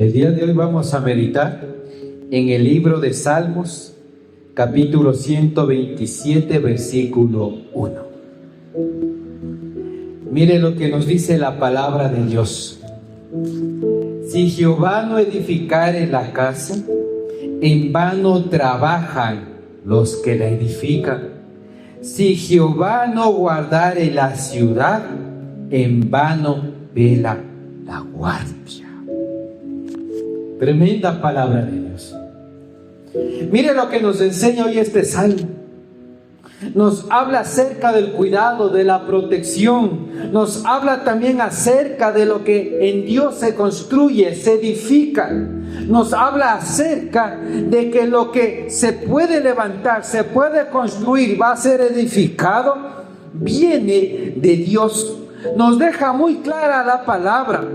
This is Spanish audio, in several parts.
El día de hoy vamos a meditar en el libro de Salmos, capítulo 127, versículo 1. Mire lo que nos dice la palabra de Dios. Si Jehová no edificare la casa, en vano trabajan los que la edifican. Si Jehová no guardare la ciudad, en vano vela la guardia. Tremenda palabra de Dios. Mire lo que nos enseña hoy este salmo. Nos habla acerca del cuidado, de la protección. Nos habla también acerca de lo que en Dios se construye, se edifica. Nos habla acerca de que lo que se puede levantar, se puede construir, va a ser edificado, viene de Dios. Nos deja muy clara la palabra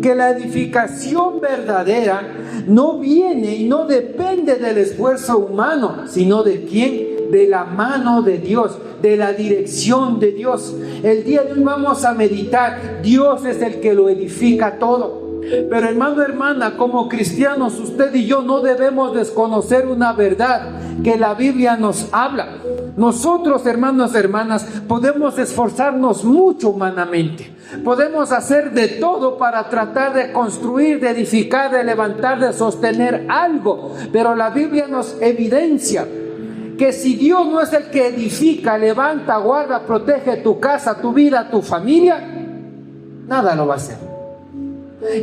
que la edificación verdadera no viene y no depende del esfuerzo humano, sino de ¿quién? De la mano de Dios, de la dirección de Dios. El día de hoy vamos a meditar, Dios es el que lo edifica todo. Pero hermano, hermana, como cristianos, usted y yo no debemos desconocer una verdad que la Biblia nos habla. Nosotros, hermanos, hermanas, podemos esforzarnos mucho humanamente. Podemos hacer de todo para tratar de construir, de edificar, de levantar, de sostener algo. Pero la Biblia nos evidencia que si Dios no es el que edifica, levanta, guarda, protege tu casa, tu vida, tu familia, nada lo va a hacer.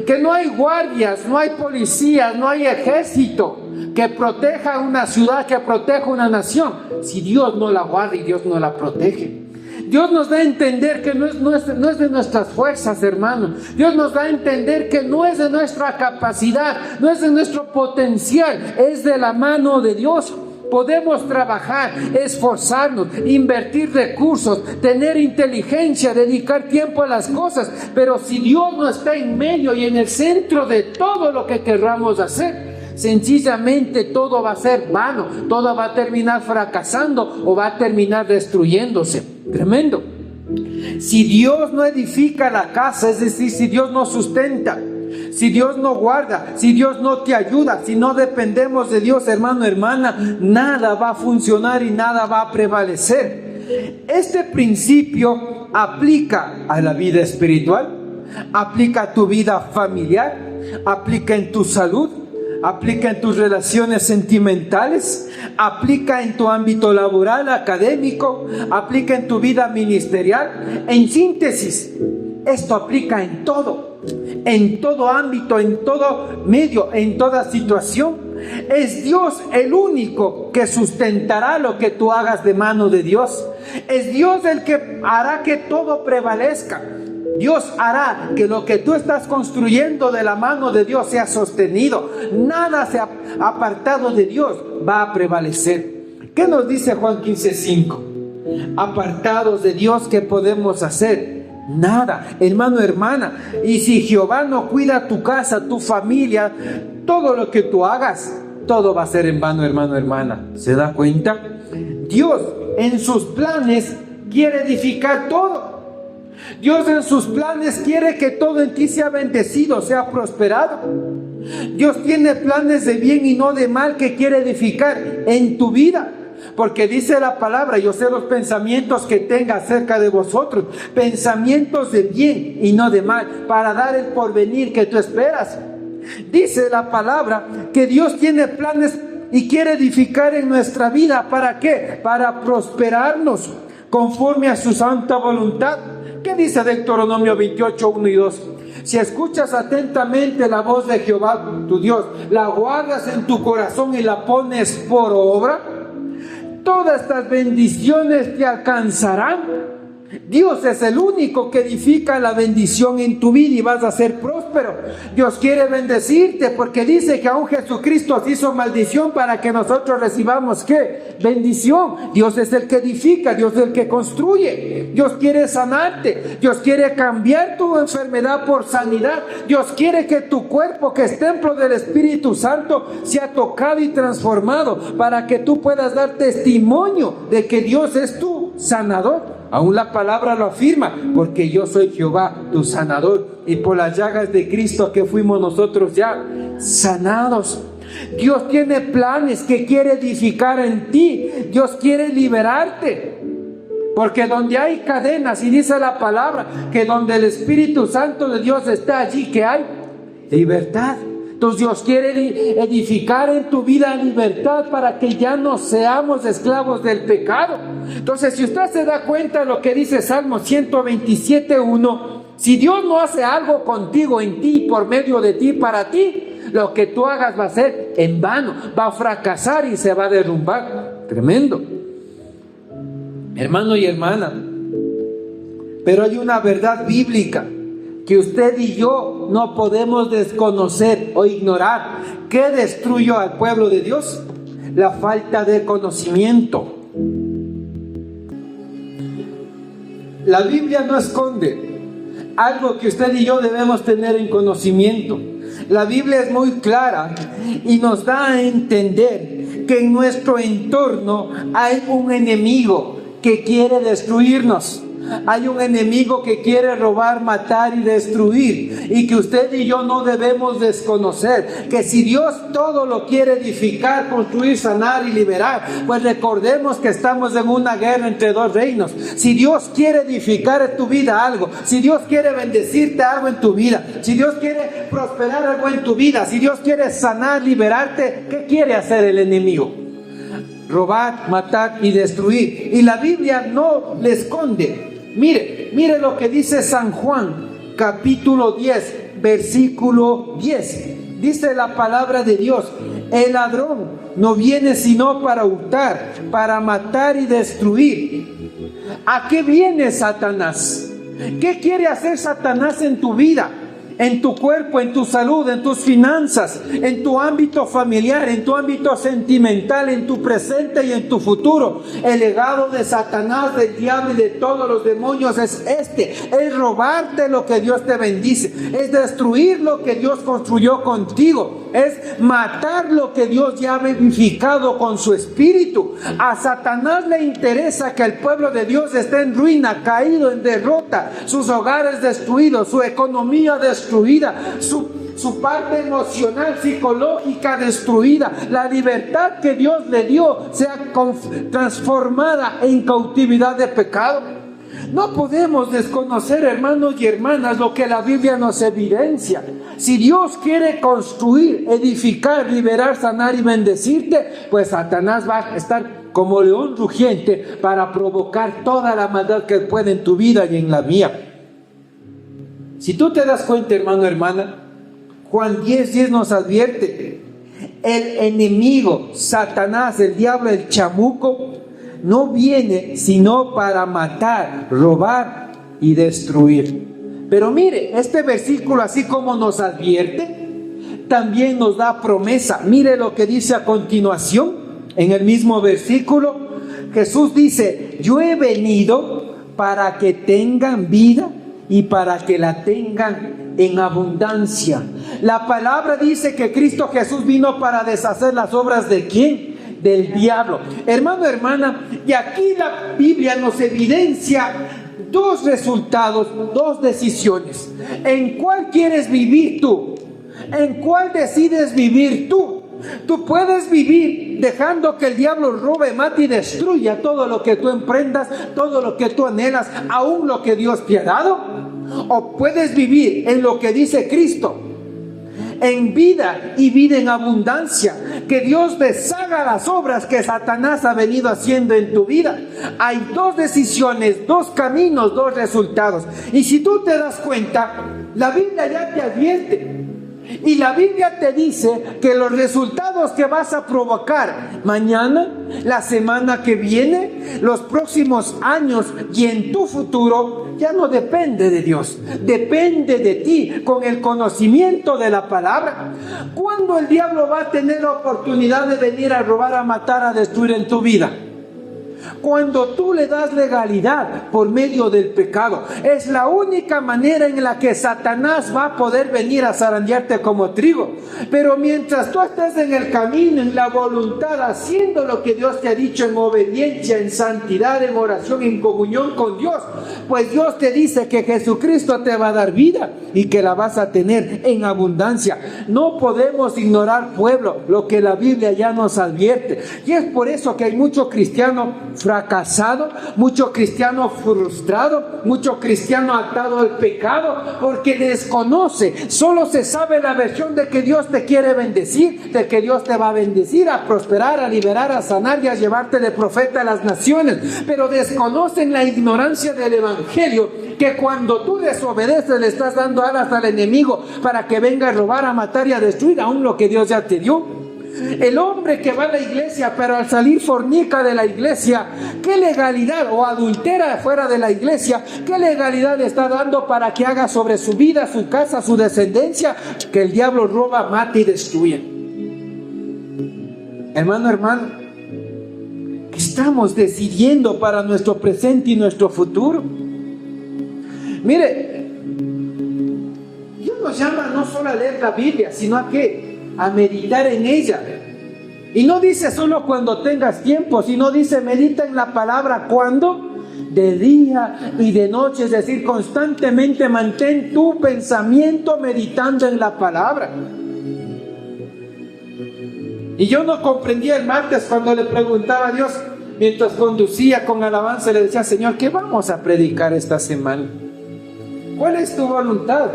Que no hay guardias, no hay policías, no hay ejército que proteja una ciudad, que proteja una nación, si Dios no la guarda y Dios no la protege. Dios nos da a entender que no es de nuestras fuerzas, hermanos. Dios nos da a entender que no es de nuestra capacidad, no es de nuestro potencial, es de la mano de Dios. Podemos trabajar, esforzarnos, invertir recursos, tener inteligencia, dedicar tiempo a las cosas, pero si Dios no está en medio y en el centro de todo lo que querramos hacer, sencillamente todo va a ser vano, todo va a terminar fracasando o va a terminar destruyéndose. Tremendo. Si Dios no edifica la casa, es decir, si Dios no sustenta, si Dios no guarda, si Dios no te ayuda, si no dependemos de Dios, hermano, hermana, nada va a funcionar y nada va a prevalecer. Este principio aplica a la vida espiritual, aplica a tu vida familiar, aplica en tu salud, aplica en tus relaciones sentimentales, aplica en tu ámbito laboral, académico, aplica en tu vida ministerial. En síntesis, esto aplica en todo ámbito, en todo medio, en toda situación. Es Dios el único que sustentará lo que tú hagas de mano de Dios. Es Dios el que hará que todo prevalezca. Dios hará que lo que tú estás construyendo de la mano de Dios sea sostenido. Nada sea apartado de Dios va a prevalecer. ¿Qué nos dice Juan 15:5? Apartados de Dios, ¿qué podemos hacer? Nada, hermano, hermana. Y si Jehová no cuida tu casa, tu familia, todo lo que tú hagas, todo va a ser en vano, hermano, hermana. ¿Se da cuenta? Dios en sus planes quiere edificar todo. Dios en sus planes quiere que todo en ti sea bendecido, sea prosperado. Dios tiene planes de bien y no de mal que quiere edificar en tu vida. Porque dice la palabra, yo sé los pensamientos que tenga acerca de vosotros, pensamientos de bien y no de mal, para dar el porvenir que tú esperas. Dice la palabra que Dios tiene planes y quiere edificar en nuestra vida. ¿Para qué? Para prosperarnos conforme a su santa voluntad. ¿Qué dice Deuteronomio 28, 1 y 2? Si escuchas atentamente la voz de Jehová tu Dios, la guardas en tu corazón y la pones por obra, todas estas bendiciones te alcanzarán. Dios es el único que edifica la bendición en tu vida y vas a ser próspero. Dios quiere bendecirte porque dice que aún Jesucristo hizo maldición para que nosotros recibamos ¿qué? Bendición. Dios es el que edifica, Dios es el que construye. Dios quiere sanarte, Dios quiere cambiar tu enfermedad por sanidad. Dios quiere que tu cuerpo, que es templo del Espíritu Santo, sea tocado y transformado para que tú puedas dar testimonio de que Dios es tu sanador. Aún la palabra lo afirma, porque yo soy Jehová, tu sanador. y por las llagas de Cristo que fuimos nosotros ya sanados. Dios tiene planes que quiere edificar en ti. Dios quiere liberarte. Porque donde hay cadenas, y dice la palabra, que donde el Espíritu Santo de Dios está, allí que hay libertad. Entonces Dios quiere edificar en tu vida libertad para que ya no seamos esclavos del pecado. Entonces, si usted se da cuenta de lo que dice Salmo 127:1, si Dios no hace algo contigo, en ti, por medio de ti, para ti, lo que tú hagas va a ser en vano, va a fracasar y se va a derrumbar. Tremendo. Hermano y hermana, pero hay una verdad bíblica que usted y yo no podemos desconocer o ignorar. ¿Qué destruyó al pueblo de Dios? La falta de conocimiento. La Biblia no esconde algo que usted y yo debemos tener en conocimiento. La Biblia es muy clara y nos da a entender que en nuestro entorno hay un enemigo que quiere destruirnos. Hay un enemigo que quiere robar, matar y destruir, y que usted y yo no debemos desconocer que si Dios todo lo quiere edificar, construir, sanar y liberar, pues recordemos que estamos en una guerra entre dos reinos. Si Dios quiere edificar en tu vida algo, si Dios quiere bendecirte algo en tu vida, si Dios quiere prosperar algo en tu vida, si Dios quiere sanar, liberarte, ¿qué quiere hacer el enemigo? Robar, matar y destruir. Y la Biblia no le esconde. Mire lo que dice San Juan, capítulo 10, versículo 10. Dice la palabra de Dios: el ladrón no viene sino para hurtar, para matar y destruir. ¿A qué viene Satanás? ¿Qué quiere hacer Satanás en tu vida? En tu cuerpo, en tu salud, en tus finanzas, en tu ámbito familiar, en tu ámbito sentimental, en tu presente y en tu futuro. El legado de Satanás, del diablo y de todos los demonios es robarte lo que Dios te bendice, es destruir lo que Dios construyó contigo, es matar lo que Dios ya ha vivificado con su espíritu. A Satanás le interesa que el pueblo de Dios esté en ruina, caído, en derrota, sus hogares destruidos, su economía destruida, su parte emocional, psicológica destruida, la libertad que Dios le dio sea transformada en cautividad de pecado. No podemos desconocer, hermanos y hermanas, lo que la Biblia nos evidencia. Si Dios quiere construir, edificar, liberar, sanar y bendecirte, pues Satanás va a estar como león rugiente para provocar toda la maldad que puede en tu vida y en la mía. Si tú te das cuenta, hermano, hermana, Juan 10:10 nos advierte: el enemigo, Satanás, el diablo, el chamuco, no viene sino para matar, robar y destruir. Pero mire, este versículo, así como nos advierte, también nos da promesa. Mire lo que dice a continuación, en el mismo versículo. Jesús dice: yo he venido para que tengan vida y para que la tengan en abundancia. La palabra dice que Cristo Jesús vino para deshacer las obras ¿de quién? Del diablo. Hermano, hermana, y aquí la Biblia nos evidencia dos resultados, dos decisiones. ¿En cuál quieres vivir tú? ¿En cuál decides vivir tú? Tú puedes vivir dejando que el diablo robe, mate y destruya todo lo que tú emprendas, todo lo que tú anhelas, aún lo que Dios te ha dado. O puedes vivir en lo que dice Cristo, en vida y vida en abundancia, que Dios deshaga las obras que Satanás ha venido haciendo en tu vida. Hay dos decisiones, dos caminos, dos resultados. Y si tú te das cuenta, la Biblia ya te advierte. Y la Biblia te dice que los resultados que vas a provocar mañana, la semana que viene, los próximos años y en tu futuro, ya no depende de Dios, depende de ti, con el conocimiento de la palabra. ¿Cuándo el diablo va a tener la oportunidad de venir a robar, a matar, a destruir en tu vida? Cuando tú le das legalidad por medio del pecado, es la única manera en la que Satanás va a poder venir a zarandearte como trigo. Pero mientras tú estés en el camino, en la voluntad, haciendo lo que Dios te ha dicho en obediencia, en santidad, en oración, en comunión con Dios, pues Dios te dice que Jesucristo te va a dar vida y que la vas a tener en abundancia. No podemos ignorar, pueblo, lo que la Biblia ya nos advierte. Y es por eso que hay mucho cristiano fracasado, mucho cristiano frustrado, mucho cristiano atado al pecado, porque desconoce, solo se sabe la versión de que Dios te quiere bendecir, de que Dios te va a bendecir, a prosperar, a liberar, a sanar y a llevarte de profeta a las naciones, pero desconocen la ignorancia del evangelio, que cuando tú desobedeces le estás dando alas al enemigo para que venga a robar, a matar y a destruir aún lo que Dios ya te dio. El hombre que va a la iglesia, pero al salir fornica de la iglesia, ¿qué legalidad? O adultera fuera de la iglesia, ¿qué legalidad le está dando para que haga sobre su vida, su casa, su descendencia, que el diablo roba, mata y destruye? Hermano, ¿qué estamos decidiendo para nuestro presente y nuestro futuro? Mire, Dios nos llama no solo a leer la Biblia, sino a ¿qué? A meditar en ella. Y no dice solo cuando tengas tiempo, sino dice medita en la palabra. ¿Cuándo? De día y de noche, es decir, constantemente mantén tu pensamiento meditando en la palabra. Y yo no comprendía el martes cuando le preguntaba a Dios, mientras conducía con alabanza, le decía: Señor, ¿qué vamos a predicar esta semana? ¿Cuál es tu voluntad?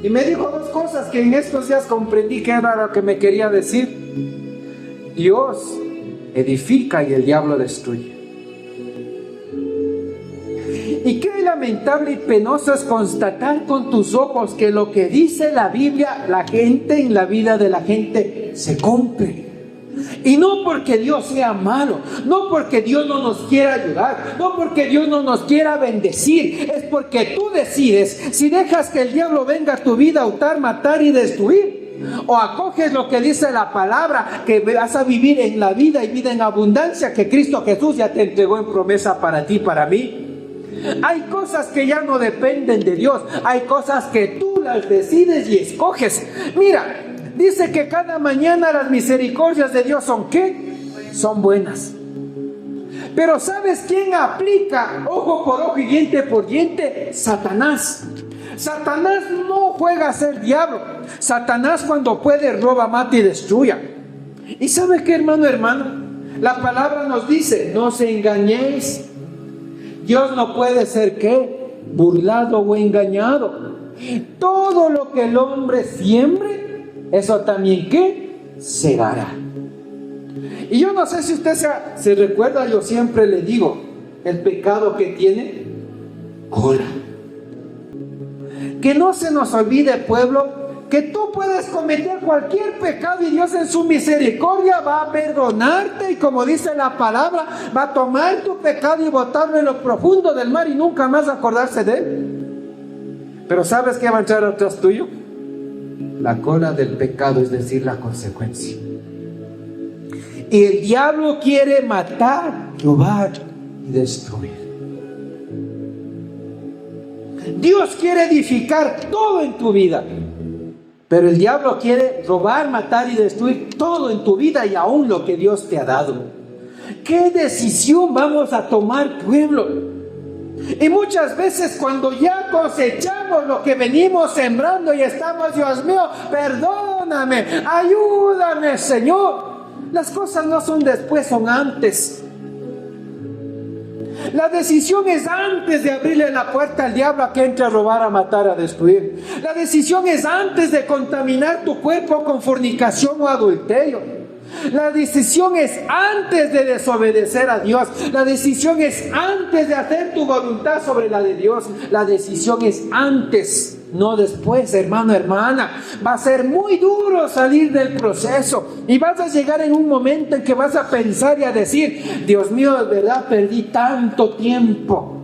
Y me dijo dos cosas que en estos días comprendí que era lo que me quería decir. Dios edifica y el diablo destruye. Y qué lamentable y penoso es constatar con tus ojos que lo que dice la Biblia, la gente, en la vida de la gente, se cumple. Y no porque Dios sea malo, no porque Dios no nos quiera ayudar, no porque Dios no nos quiera bendecir, es porque tú decides si dejas que el diablo venga a tu vida a hurtar, matar y destruir, o acoges lo que dice la palabra, que vas a vivir en la vida y vida en abundancia que Cristo Jesús ya te entregó en promesa para ti y para mí. Hay cosas que ya no dependen de Dios, hay cosas que tú las decides y escoges. Mira, dice que cada mañana las misericordias de Dios son ¿qué? Son buenas. Pero ¿sabes quién aplica ojo por ojo y diente por diente? Satanás. Satanás no juega a ser diablo. Satanás, cuando puede, roba, mata y destruya. ¿Y sabe qué, hermano? La palabra nos dice: no os engañéis. Dios no puede ser ¿qué? Burlado o engañado. Todo lo que el hombre siembre, eso también ¿qué? Segará. Y yo no sé si usted se recuerda, yo siempre le digo, el pecado que tiene cola. Que no se nos olvide, pueblo, que tú puedes cometer cualquier pecado y Dios en su misericordia va a perdonarte, y como dice la palabra, va a tomar tu pecado y botarlo en lo profundo del mar y nunca más acordarse de él. Pero ¿sabes qué va a entrar atrás tuyo? La cola del pecado, es decir, la consecuencia. Y el diablo quiere matar, robar y destruir. Dios quiere edificar todo en tu vida, pero el diablo quiere robar, matar y destruir todo en tu vida y aún lo que Dios te ha dado. ¿Qué decisión vamos a tomar, pueblo? Y muchas veces cuando ya cosechamos lo que venimos sembrando y estamos: Dios mío, perdóname, ayúdame, Señor. Las cosas no son después, son antes. La decisión es antes de abrirle la puerta al diablo a que entre a robar, a matar, a destruir. La decisión es antes de contaminar tu cuerpo con fornicación o adulterio. La decisión es antes de desobedecer a Dios. La decisión es antes de hacer tu voluntad sobre la de Dios. La decisión es antes, no después, hermano, hermana. Va a ser muy duro salir del proceso y vas a llegar en un momento en que vas a pensar y a decir: Dios mío, de verdad perdí tanto tiempo,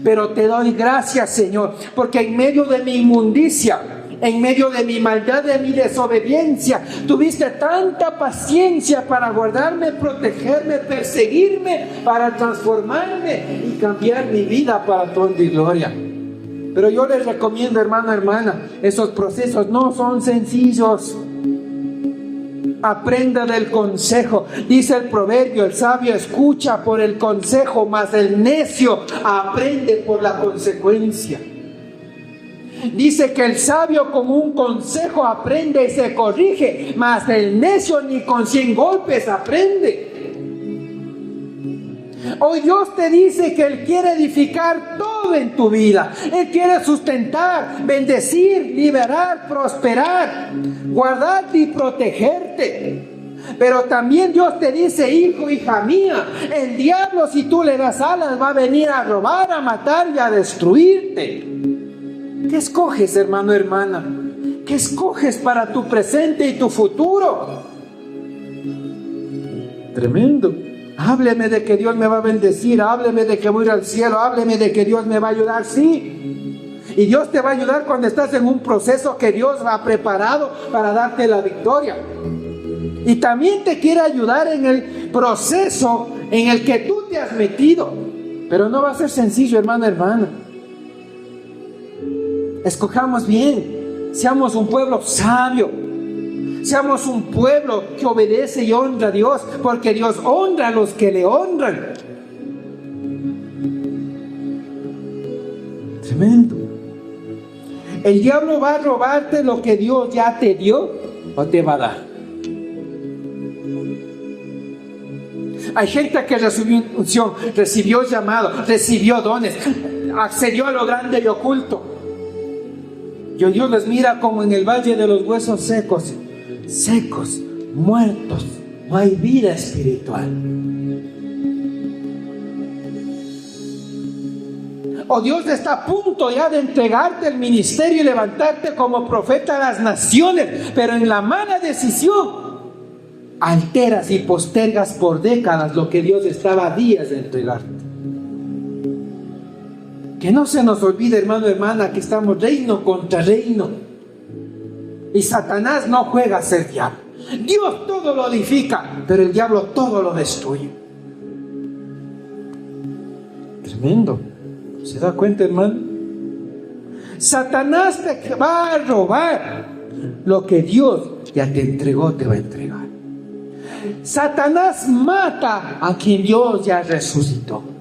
pero te doy gracias, Señor, porque en medio de mi inmundicia, En medio de mi maldad, de mi desobediencia, tuviste tanta paciencia para guardarme, protegerme, perseguirme, para transformarme y cambiar mi vida para tu honra y gloria. Pero yo les recomiendo, hermano, hermana, esos procesos no son sencillos. Aprenda del consejo. Dice el proverbio, el sabio escucha por el consejo, mas el necio aprende por la consecuencia. Dice que el sabio con un consejo aprende y se corrige, mas el necio ni con 100 golpes aprende. Hoy Dios te dice que Él quiere edificar todo en tu vida. Él quiere sustentar, bendecir, liberar, prosperar, guardarte y protegerte. Pero también Dios te dice, hijo, hija mía, el diablo, si tú le das alas, va a venir a robar, a matar y a destruirte. ¿Qué escoges, hermano, hermana? ¿Qué escoges para tu presente y tu futuro? Tremendo. Hábleme de que Dios me va a bendecir, hábleme de que voy a ir al cielo, hábleme de que Dios me va a ayudar, sí. Y Dios te va a ayudar cuando estás en un proceso que Dios ha preparado para darte la victoria. Y también te quiere ayudar en el proceso en el que tú te has metido. Pero no va a ser sencillo, hermano, hermana. Escojamos bien, seamos un pueblo sabio. Seamos un pueblo que obedece y honra a Dios, porque Dios honra a los que le honran. Tremendo. ¿El diablo va a robarte lo que Dios ya te dio o te va a dar? Hay gente que recibió unción, recibió llamado, recibió dones, accedió a lo grande y oculto. Y Dios les mira como en el valle de los huesos secos, muertos, no hay vida espiritual. O Dios está a punto ya de entregarte el ministerio y levantarte como profeta a las naciones, pero en la mala decisión alteras y postergas por décadas lo que Dios estaba a días de entregarte. Que no se nos olvide, hermano, hermana, que estamos reino contra reino. Y Satanás no juega a ser diablo. Dios todo lo edifica, pero el diablo todo lo destruye. Tremendo. ¿Se da cuenta, hermano? Satanás te va a robar lo que Dios ya te entregó, te va a entregar. Satanás mata a quien Dios ya resucitó.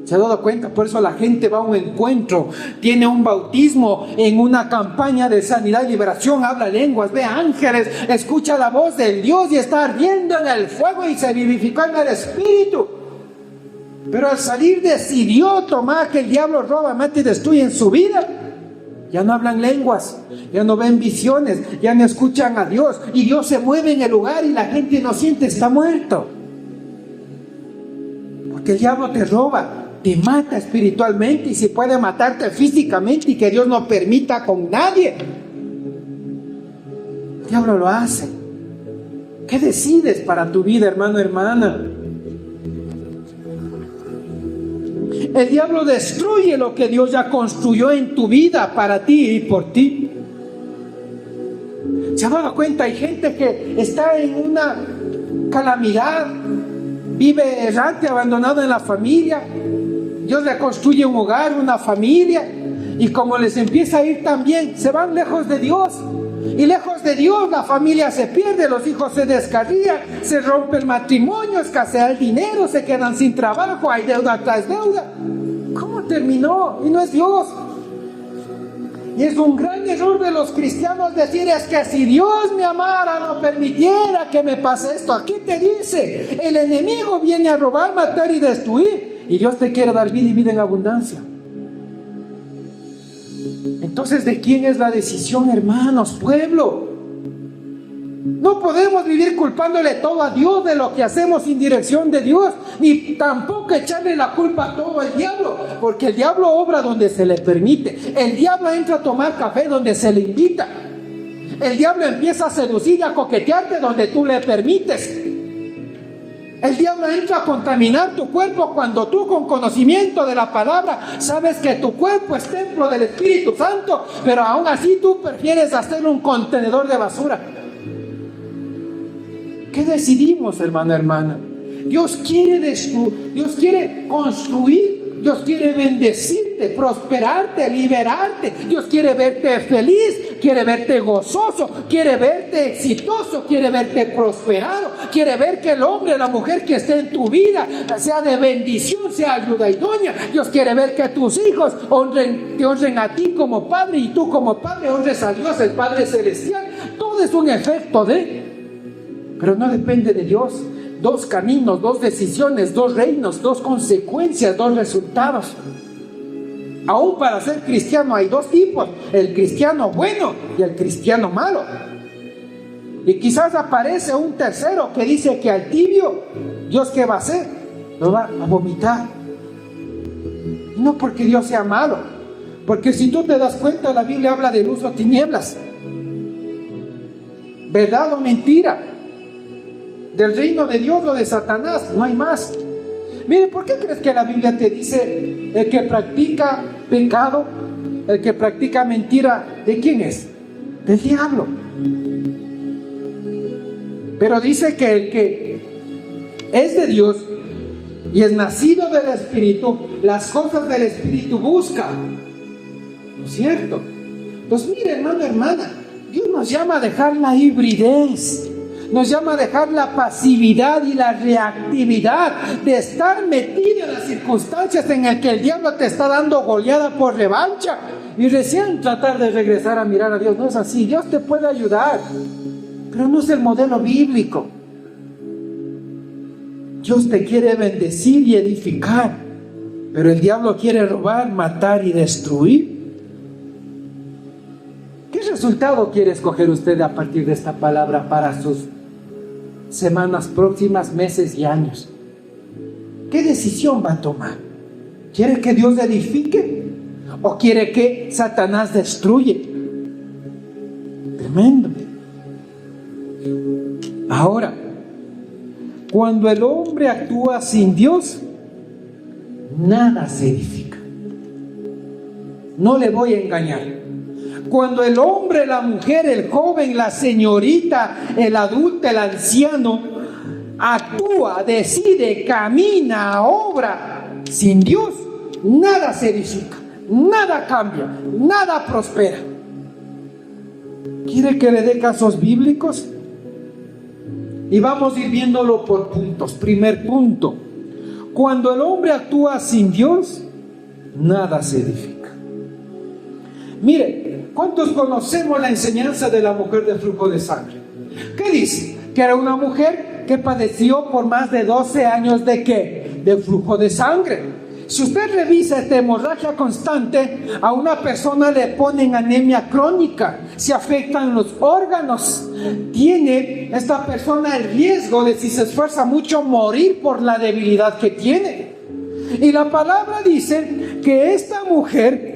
¿Se ha dado cuenta? Por eso la gente va a un encuentro, tiene un bautismo en una campaña de sanidad y liberación, habla lenguas, ve ángeles, escucha la voz del Dios y está ardiendo en el fuego y se vivificó en el Espíritu. Pero al salir decidió tomar que el diablo roba, mata y destruye en su vida. Ya no hablan lenguas, ya no ven visiones, ya no escuchan a Dios. Y Dios se mueve en el lugar y la gente no siente, está muerto. Porque el diablo te roba, te mata espiritualmente y si puede matarte físicamente y que Dios no permita con nadie. El diablo lo hace. ¿Qué decides para tu vida, hermano, hermana? El diablo destruye lo que Dios ya construyó en tu vida para ti y por ti. ¿Se ha dado cuenta? Hay gente que está en una calamidad, vive errante, abandonado en la familia. Dios le construye un hogar, una familia, y como les empieza a ir tan bien, se van lejos de Dios. Y lejos de Dios la familia se pierde, los hijos se descarrían, se rompe el matrimonio, escasea el dinero, se quedan sin trabajo, hay deuda tras deuda. ¿Cómo terminó? Y no es Dios. Y es un gran error de los cristianos decir, es que si Dios me amara, no permitiera que me pase esto. Aquí te dice, el enemigo viene a robar, matar y destruir. Y Dios te quiere dar vida y vida en abundancia. Entonces, ¿de quién es la decisión, hermanos, pueblo? No podemos vivir culpándole todo a Dios de lo que hacemos sin dirección de Dios, ni tampoco echarle la culpa a todo al diablo, porque el diablo obra donde se le permite. El diablo entra a tomar café donde se le invita. El diablo empieza a seducir y a coquetearte donde tú le permites. El diablo entra a contaminar tu cuerpo cuando tú, con conocimiento de la palabra, sabes que tu cuerpo es templo del Espíritu Santo, pero aún así tú prefieres hacerlo un contenedor de basura. ¿Qué decidimos, hermano, hermana? Dios quiere construir, Dios quiere bendecirte, prosperarte, liberarte. Dios quiere verte feliz, quiere verte gozoso, quiere verte exitoso, quiere verte prosperado, quiere ver que el hombre, la mujer que esté en tu vida sea de bendición, sea ayuda idónea. Dios quiere ver que tus hijos te honren a ti como padre, y tú como padre honres a Dios, el Padre Celestial. Todo es un efecto pero no depende de Dios. Dos caminos, dos decisiones, dos reinos, dos consecuencias, dos resultados. Aún para ser cristiano hay dos tipos: el cristiano bueno y el cristiano malo. Y quizás aparece un tercero que dice que al tibio, ¿Dios qué va a hacer? Lo va a vomitar. No porque Dios sea malo, porque si tú te das cuenta, la Biblia habla de luz o tinieblas, verdad o mentira, del reino de Dios o de Satanás, no hay más. Mire, ¿por qué crees que la Biblia te dice el que practica pecado, el que practica mentira, ¿de quién es? Del diablo. Pero dice que el que es de Dios y es nacido del Espíritu, las cosas del Espíritu busca. ¿No es cierto? Pues mire, hermano, hermana, Dios nos llama a dejar la hibridez, nos llama a dejar la pasividad y la reactividad de estar metido en las circunstancias en las que el diablo te está dando goleada por revancha y recién tratar de regresar a mirar a Dios. No es así. Dios te puede ayudar, pero no es el modelo bíblico. Dios te quiere bendecir y edificar, pero el diablo quiere robar, matar y destruir. ¿Qué resultado quiere escoger usted a partir de esta palabra para sus semanas próximas, meses y años? ¿Qué decisión va a tomar? ¿Quiere que Dios edifique o quiere que Satanás destruye? Tremendo. Ahora, cuando el hombre actúa sin Dios, nada se edifica. No le voy a engañar. Cuando el hombre, la mujer, el joven, la señorita, el adulto, el anciano actúa, decide, camina, obra sin Dios, nada se edifica, nada cambia, nada prospera. ¿Quiere que le dé casos bíblicos? Y vamos a ir viéndolo por puntos. Primer punto: cuando el hombre actúa sin Dios, nada se edifica. Mire, ¿cuántos conocemos la enseñanza de la mujer de flujo de sangre? ¿Qué dice? Que era una mujer que padeció por más de 12 años ¿de qué? De flujo de sangre. Si usted revisa esta hemorragia constante, a una persona le ponen anemia crónica, se afectan los órganos, tiene esta persona el riesgo de, si se esfuerza mucho, morir por la debilidad que tiene. Y la palabra dice que esta mujer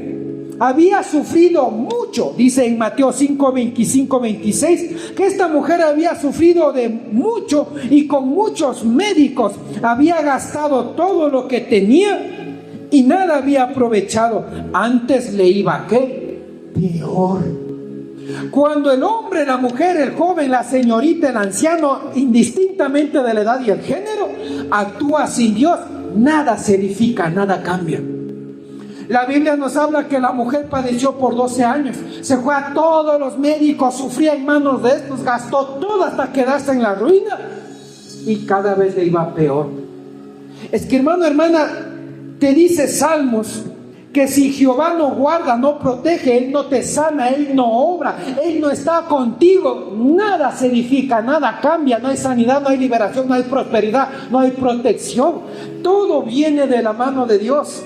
había sufrido mucho, dice en Mateo 5, 25, 26, que esta mujer había sufrido de mucho y con muchos médicos había gastado todo lo que tenía y nada había aprovechado. Antes le iba, ¿qué? Peor. Cuando el hombre, la mujer, el joven, la señorita, el anciano, indistintamente de la edad y el género, actúa sin Dios, nada se edifica, nada cambia. La Biblia nos habla que la mujer padeció por 12 años. Se fue a todos los médicos, sufría en manos de estos, gastó todo hasta quedarse en la ruina. Y cada vez le iba peor. Es que, hermano, hermana, te dice Salmos que si Jehová no guarda, no protege, Él no te sana, Él no obra, Él no está contigo, nada se edifica, nada cambia, no hay sanidad, no hay liberación, no hay prosperidad, no hay protección. Todo viene de la mano de Dios.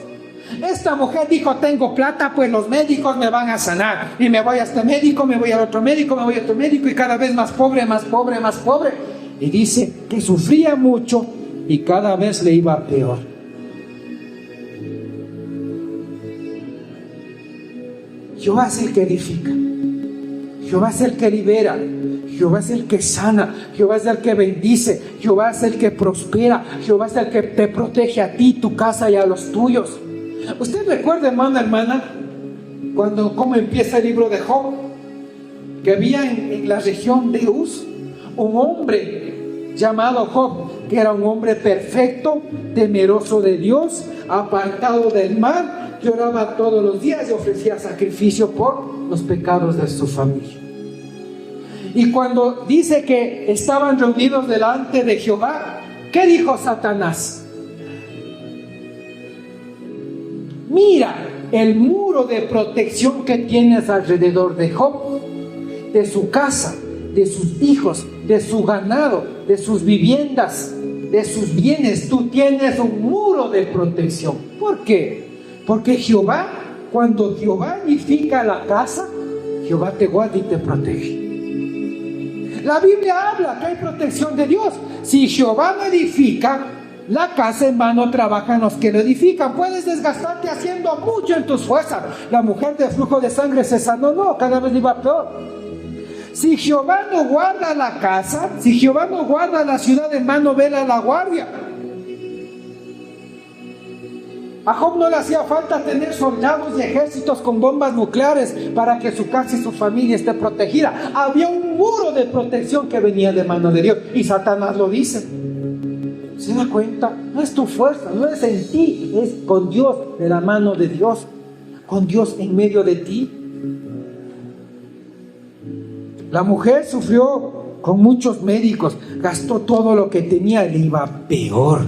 Esta mujer dijo: tengo plata, pues los médicos me van a sanar. Y me voy a este médico, me voy al otro médico, me voy a otro médico, y cada vez más pobre, más pobre, más pobre. Y dice que sufría mucho y cada vez le iba peor. Jehová es el que edifica, Jehová es el que libera, Jehová es el que sana, Jehová es el que bendice, Jehová es el que prospera, Jehová es el que te protege a ti, tu casa y a los tuyos. ¿Usted recuerda, hermana, cómo empieza el libro de Job? Que había en la región de Uz un hombre llamado Job, que era un hombre perfecto, temeroso de Dios, apartado del mal, lloraba todos los días y ofrecía sacrificio por los pecados de su familia. Y cuando dice que estaban reunidos delante de Jehová, ¿qué dijo Satanás? Mira el muro de protección que tienes alrededor de Job, de su casa, de sus hijos, de su ganado, de sus viviendas, de sus bienes. Tú tienes un muro de protección. ¿Por qué? Porque Jehová, cuando Jehová edifica la casa, Jehová te guarda y te protege. La Biblia habla que hay protección de Dios. Si Jehová no edifica la casa, en vano trabajan los que lo edifican. Puedes desgastarte haciendo mucho en tus fuerzas. La mujer de flujo de sangre se sanó, no, cada vez iba peor. Si Jehová no guarda la casa, si Jehová no guarda la ciudad, en vano vela la guardia. A Job no le hacía falta tener soldados y ejércitos con bombas nucleares para que su casa y su familia esté protegida. Había un muro de protección que venía de mano de Dios. Y Satanás lo dice. ¿Se da cuenta? No es tu fuerza, no es en ti, es con Dios, de la mano de Dios, con Dios en medio de ti. La mujer sufrió con muchos médicos, gastó todo lo que tenía, le iba peor.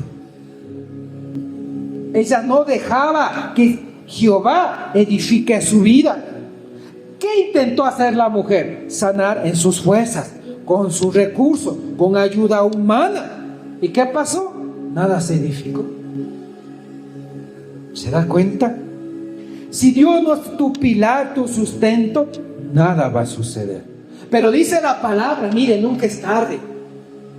Ella no dejaba que Jehová edifique su vida. ¿Qué intentó hacer la mujer? Sanar en sus fuerzas, con sus recursos, con ayuda humana. ¿Y qué pasó? Nada se edificó. ¿Se da cuenta? Si Dios no es tu pilar, tu sustento, nada va a suceder. Pero dice la palabra, mire, nunca es tarde.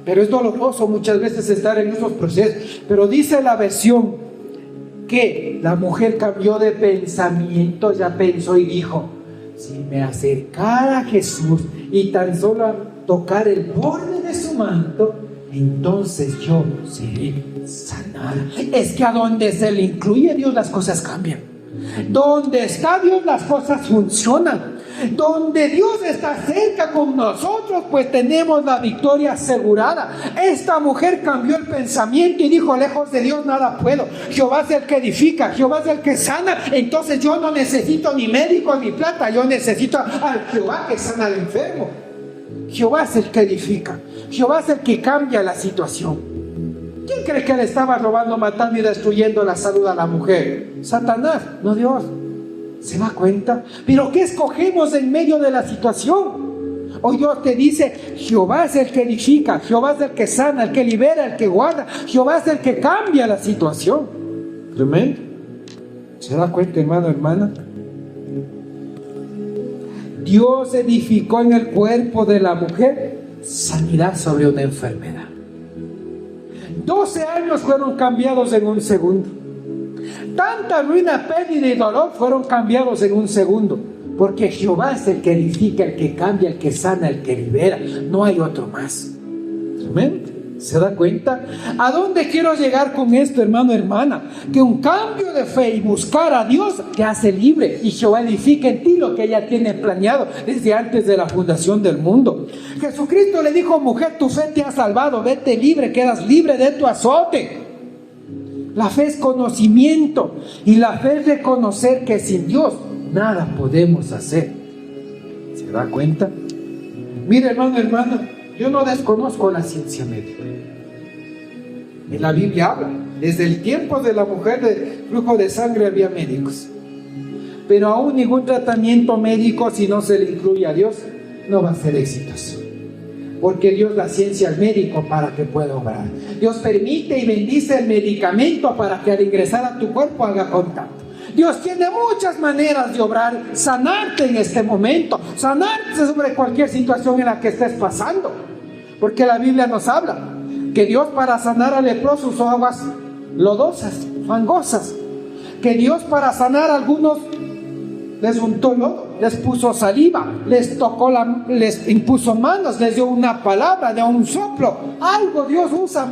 Pero es doloroso muchas veces estar en esos procesos. Pero dice la versión que la mujer cambió de pensamiento, ya pensó y dijo: si me acercara a Jesús y tan solo a tocar el borde de su manto, entonces yo seré sanada. Es que a donde se le incluye Dios, las cosas cambian. Donde está Dios, las cosas funcionan. Donde Dios está cerca con nosotros, pues tenemos la victoria asegurada. Esta mujer cambió el pensamiento y dijo: lejos de Dios nada puedo. Jehová es el que edifica, Jehová es el que sana. Entonces yo no necesito ni médico ni plata, yo necesito al Jehová que sana al enfermo. Jehová es el que edifica, Jehová es el que cambia la situación. ¿Quién cree que le estaba robando, matando y destruyendo la salud a la mujer? Satanás, no Dios. ¿Se da cuenta? Pero ¿qué escogemos en medio de la situación? Hoy Dios te dice: Jehová es el que edifica, Jehová es el que sana, el que libera, el que guarda. Jehová es el que cambia la situación. Tremendo. ¿Se da cuenta, hermano, hermana? Dios edificó en el cuerpo de la mujer sanidad sobre una enfermedad. 12 años fueron cambiados en un segundo. Tanta ruina, pérdida y dolor fueron cambiados en un segundo. Porque Jehová es el que edifica, el que cambia, el que sana, el que libera. No hay otro más. Amén. ¿Se da cuenta? ¿A dónde quiero llegar con esto, hermano, hermana? Que un cambio de fe y buscar a Dios te hace libre. Y Jehová edifica en ti lo que ella tiene planeado desde antes de la fundación del mundo. Jesucristo le dijo: mujer, tu fe te ha salvado. Vete libre, quedas libre de tu azote. La fe es conocimiento. Y la fe es reconocer que sin Dios nada podemos hacer. ¿Se da cuenta? Mire, hermano, hermana, yo no desconozco la ciencia médica. En la Biblia habla, desde el tiempo de la mujer de flujo de sangre había médicos. Pero aún ningún tratamiento médico, si no se le incluye a Dios, no va a ser exitoso. Porque Dios da ciencia al médico para que pueda obrar. Dios permite y bendice el medicamento para que al ingresar a tu cuerpo haga contacto. Dios tiene muchas maneras de obrar, sanarte en este momento, sanarte sobre cualquier situación en la que estés pasando. Porque la Biblia nos habla que Dios, para sanar al leproso, usó aguas lodosas, fangosas. Que Dios, para sanar a algunos, les untó lodo. les puso saliva, les tocó, les impuso manos, les dio una palabra, de un soplo. Algo Dios usa,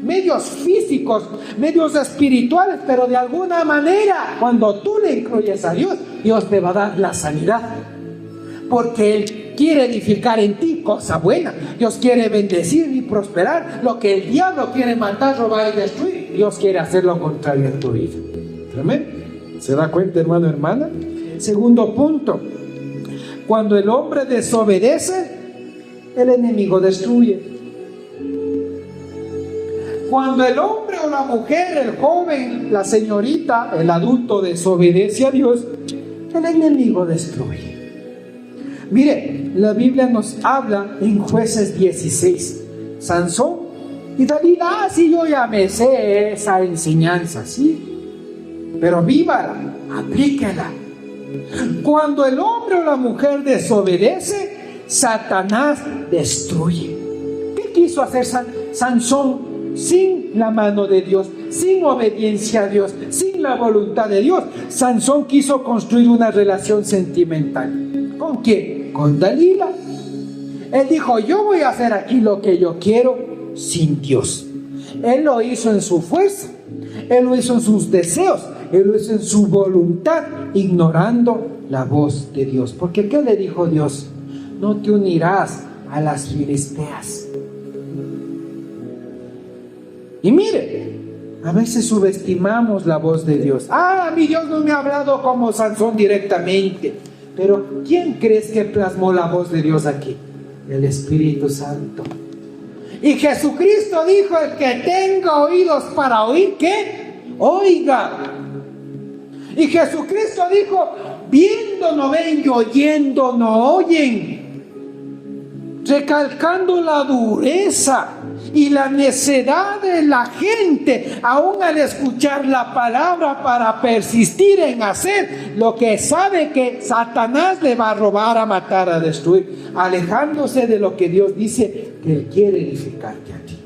medios físicos, medios espirituales, pero de alguna manera, cuando tú le incluyes a Dios, Dios te va a dar la sanidad. Porque Él quiere edificar en ti cosa buena. Dios quiere bendecir y prosperar. Lo que el diablo quiere matar, robar y destruir, Dios quiere hacer lo contrario en tu vida. ¿Amén? ¿Se da cuenta, hermano, hermana? Segundo punto: cuando el hombre desobedece, el enemigo destruye. Cuando el hombre o la mujer, el joven, la señorita, el adulto desobedece a Dios, el enemigo destruye. Mire, la Biblia nos habla en Jueces 16, Sansón y Dalila. Sí, yo ya me sé esa enseñanza, sí, pero vívala, aplíquela. Cuando el hombre o la mujer desobedece, Satanás destruye. ¿Qué quiso hacer Sansón? Sin la mano de Dios, sin obediencia a Dios, sin la voluntad de Dios, Sansón quiso construir una relación sentimental. ¿Con quién? Con Dalila. Él dijo: yo voy a hacer aquí lo que yo quiero sin Dios. Él lo hizo en su fuerza, él lo hizo en sus deseos, él lo hizo en su voluntad, ignorando la voz de Dios. Porque ¿qué le dijo Dios? No te unirás a las filisteas. Y mire, a veces subestimamos la voz de Dios. Mi Dios no me ha hablado como Sansón directamente. Pero ¿quién crees que plasmó la voz de Dios aquí? El Espíritu Santo. Y Jesucristo dijo: el que tenga oídos para oír, ¿qué? Oiga. Y Jesucristo dijo: viendo no ven y oyendo no oyen. Recalcando la dureza y la necedad de la gente, aún al escuchar la palabra, para persistir en hacer lo que sabe que Satanás le va a robar, a matar, a destruir, alejándose de lo que Dios dice que Él quiere edificarte a ti.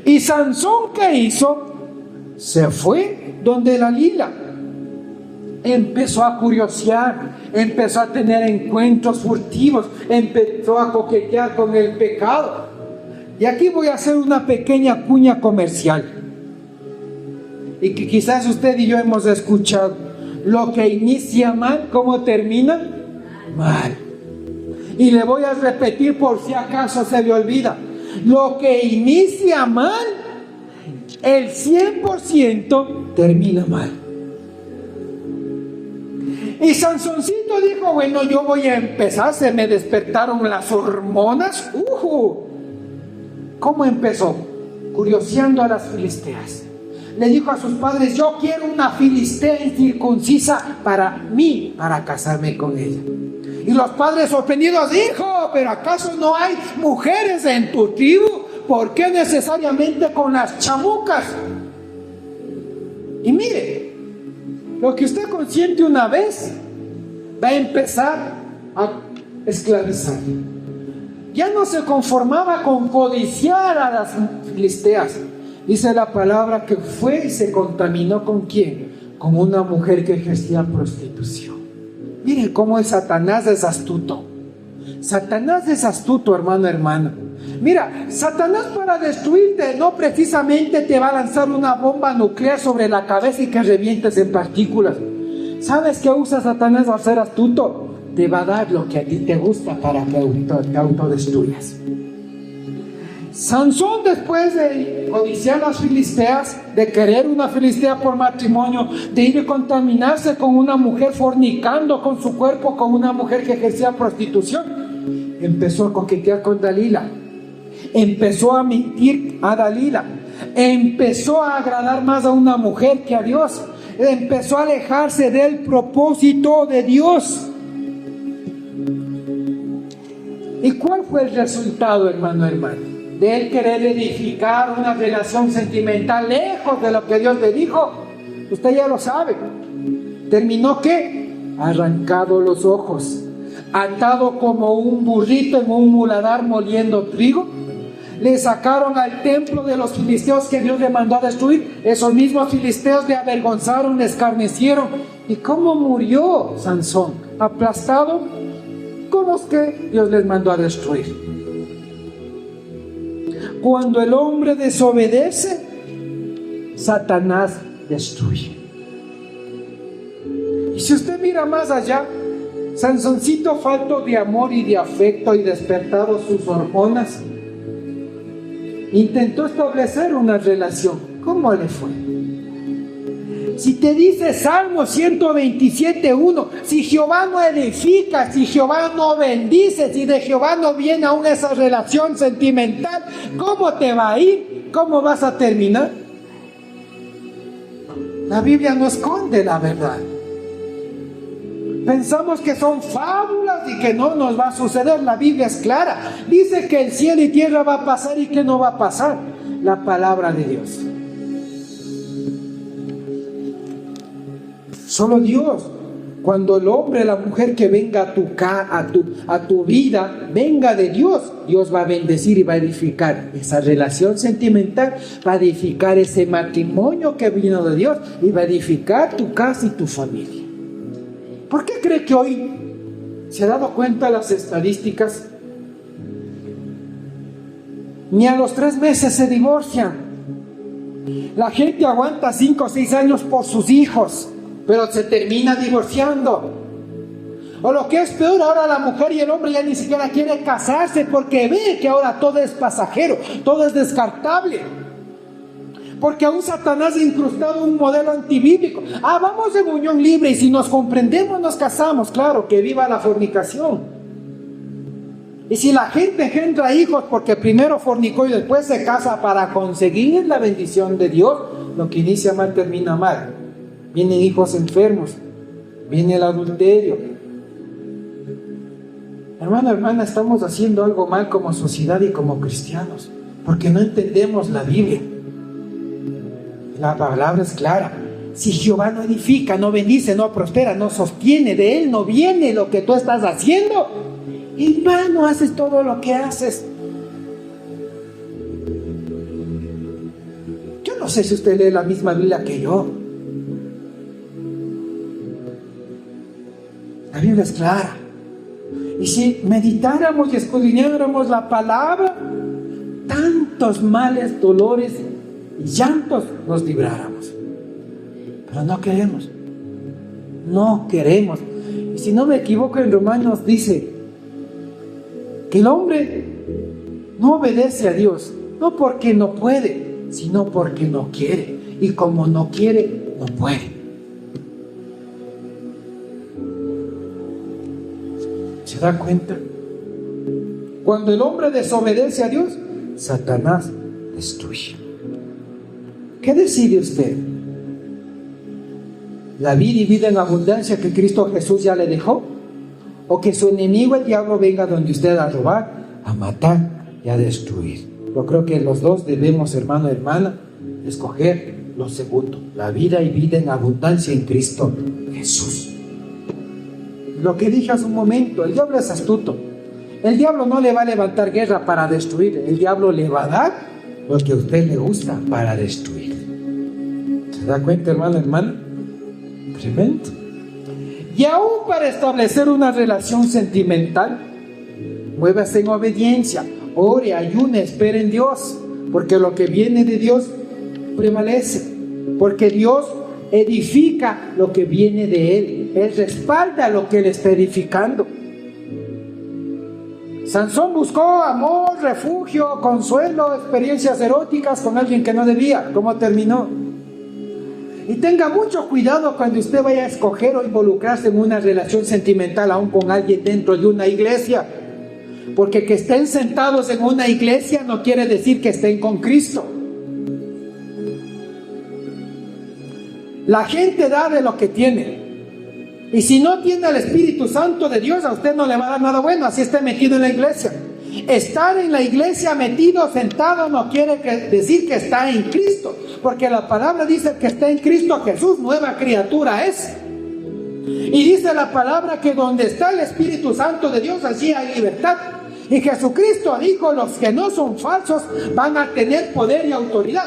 Y Sansón, ¿qué hizo? Se fue donde Dalila. Empezó a curiosear, empezó a tener encuentros furtivos, empezó a coquetear con el pecado. Y aquí voy a hacer una pequeña cuña comercial, y que quizás usted y yo hemos escuchado: lo que inicia mal, ¿cómo termina? Mal. Y le voy a repetir por si acaso se le olvida: lo que inicia mal, el 100% termina mal. Y Sansoncito dijo: bueno, yo voy a empezar. Se me despertaron las hormonas. ¿Cómo empezó? Curioseando a las filisteas. Le dijo a sus padres: yo quiero una filistea incircuncisa para mí, para casarme con ella. Y los padres sorprendidos: hijo, ¿pero acaso no hay mujeres en tu tribu? ¿Por qué necesariamente con las chamucas? Y mire, lo que usted consiente una vez va a empezar a esclavizar. Ya no se conformaba con codiciar a las filisteas. Dice la palabra que fue y se contaminó ¿con quién? Con una mujer que ejercía prostitución. Mire cómo es Satanás, es astuto. Satanás es astuto, hermano, hermano. Mira, Satanás, para destruirte, no precisamente te va a lanzar una bomba nuclear sobre la cabeza y que revientes en partículas. ¿Sabes qué usa Satanás al ser astuto? Te va a dar lo que a ti te gusta para que te autodestruyas. Sansón, después de codiciar a las filisteas, de querer una filistea por matrimonio, de ir a contaminarse con una mujer, fornicando con su cuerpo con una mujer que ejercía prostitución, empezó a coquetear con Dalila, empezó a mentir a Dalila, empezó a agradar más a una mujer que a Dios, empezó a alejarse del propósito de Dios. ¿Y cuál fue el resultado, hermano, hermano? De él querer edificar una relación sentimental lejos de lo que Dios le dijo. Usted ya lo sabe. ¿Terminó qué? Arrancado los ojos, atado como un burrito en un muladar moliendo trigo. Le sacaron al templo de los filisteos que Dios le mandó a destruir. Esos mismos filisteos le avergonzaron, le escarnecieron. ¿Y cómo murió Sansón? aplastado con los que Dios les mandó a destruir. Cuando el hombre desobedece, Satanás destruye. Y si usted mira más allá, Sansoncito, falto de amor y de afecto y despertado sus hormonas, intentó establecer una relación. ¿Cómo le fue? Si te dice Salmo 127:1, si Jehová no edifica, si Jehová no bendice, si de Jehová no viene aún esa relación sentimental, ¿cómo te va a ir? ¿Cómo vas a terminar? La Biblia no esconde la verdad. Pensamos que son fábulas y que no nos va a suceder. La Biblia es clara. Dice que el cielo y tierra va a pasar y que no va a pasar. La palabra de Dios. Solo Dios, cuando el hombre, la mujer que venga a tu vida, venga de Dios, Dios va a bendecir y va a edificar esa relación sentimental, va a edificar ese matrimonio que vino de Dios y va a edificar tu casa y tu familia. ¿Por qué cree que hoy se ha dado cuenta las estadísticas? Ni a los 3 meses se divorcian. La gente aguanta 5 o 6 años por sus hijos, pero se termina divorciando. O lo que es peor, ahora la mujer y el hombre ya ni siquiera quieren casarse porque ve que ahora todo es pasajero, todo es descartable. Porque aún Satanás ha incrustado un modelo antibíblico. Vamos en unión libre y si nos comprendemos nos casamos. Claro, que viva la fornicación. Y si la gente engendra hijos porque primero fornicó y después se casa para conseguir la bendición de Dios, lo que inicia mal termina mal. Vienen hijos enfermos, viene el adulterio. Hermano, hermana, estamos haciendo algo mal como sociedad y como cristianos, porque no entendemos la Biblia. La palabra es clara. Si Jehová no edifica, no bendice, no prospera, no sostiene, de Él no viene lo que tú estás haciendo, en vano haces todo lo que haces. Yo no sé si usted lee la misma Biblia que yo. La Biblia es clara. Y si meditáramos y escudriñáramos la palabra, tantos males, dolores y llantos nos libráramos. Pero no queremos. No queremos. Y si no me equivoco, en Romanos dice que el hombre no obedece a Dios, no porque no puede, sino porque no quiere. Y como no quiere, no puede. ¿Se da cuenta? Cuando el hombre desobedece a Dios, Satanás destruye. ¿Qué decide usted? ¿La vida y vida en abundancia que Cristo Jesús ya le dejó? ¿O que su enemigo, el diablo, venga donde usted a robar, a matar y a destruir? Yo creo que los dos debemos, hermano, hermana, escoger lo segundo, la vida y vida en abundancia en Cristo Jesús. Lo que dije hace un momento, el diablo es astuto. El diablo no le va a levantar guerra para destruir, el diablo le va a dar lo que a usted le gusta para destruir. ¿Se da cuenta, hermano, hermana? Tremendo. Y aún para establecer una relación sentimental, muévase en obediencia, ore, ayune, espere en Dios, porque lo que viene de Dios prevalece, porque Dios edifica lo que viene de Él. Él respalda lo que Él está edificando. Sansón buscó amor, refugio, consuelo, experiencias eróticas con alguien que no debía. ¿Cómo terminó? Y tenga mucho cuidado cuando usted vaya a escoger o involucrarse en una relación sentimental aún con alguien dentro de una iglesia. Porque que estén sentados en una iglesia no quiere decir que estén con Cristo. La gente da de lo que tiene. Y si no tiene el Espíritu Santo de Dios, a usted no le va a dar nada bueno, así esté metido en la iglesia. Estar en la iglesia metido, sentado, no quiere decir que está en Cristo, porque la palabra dice que está en Cristo Jesús, nueva criatura es. Y dice la palabra que donde está el Espíritu Santo de Dios, allí hay libertad. Y Jesucristo dijo, los que no son falsos van a tener poder y autoridad.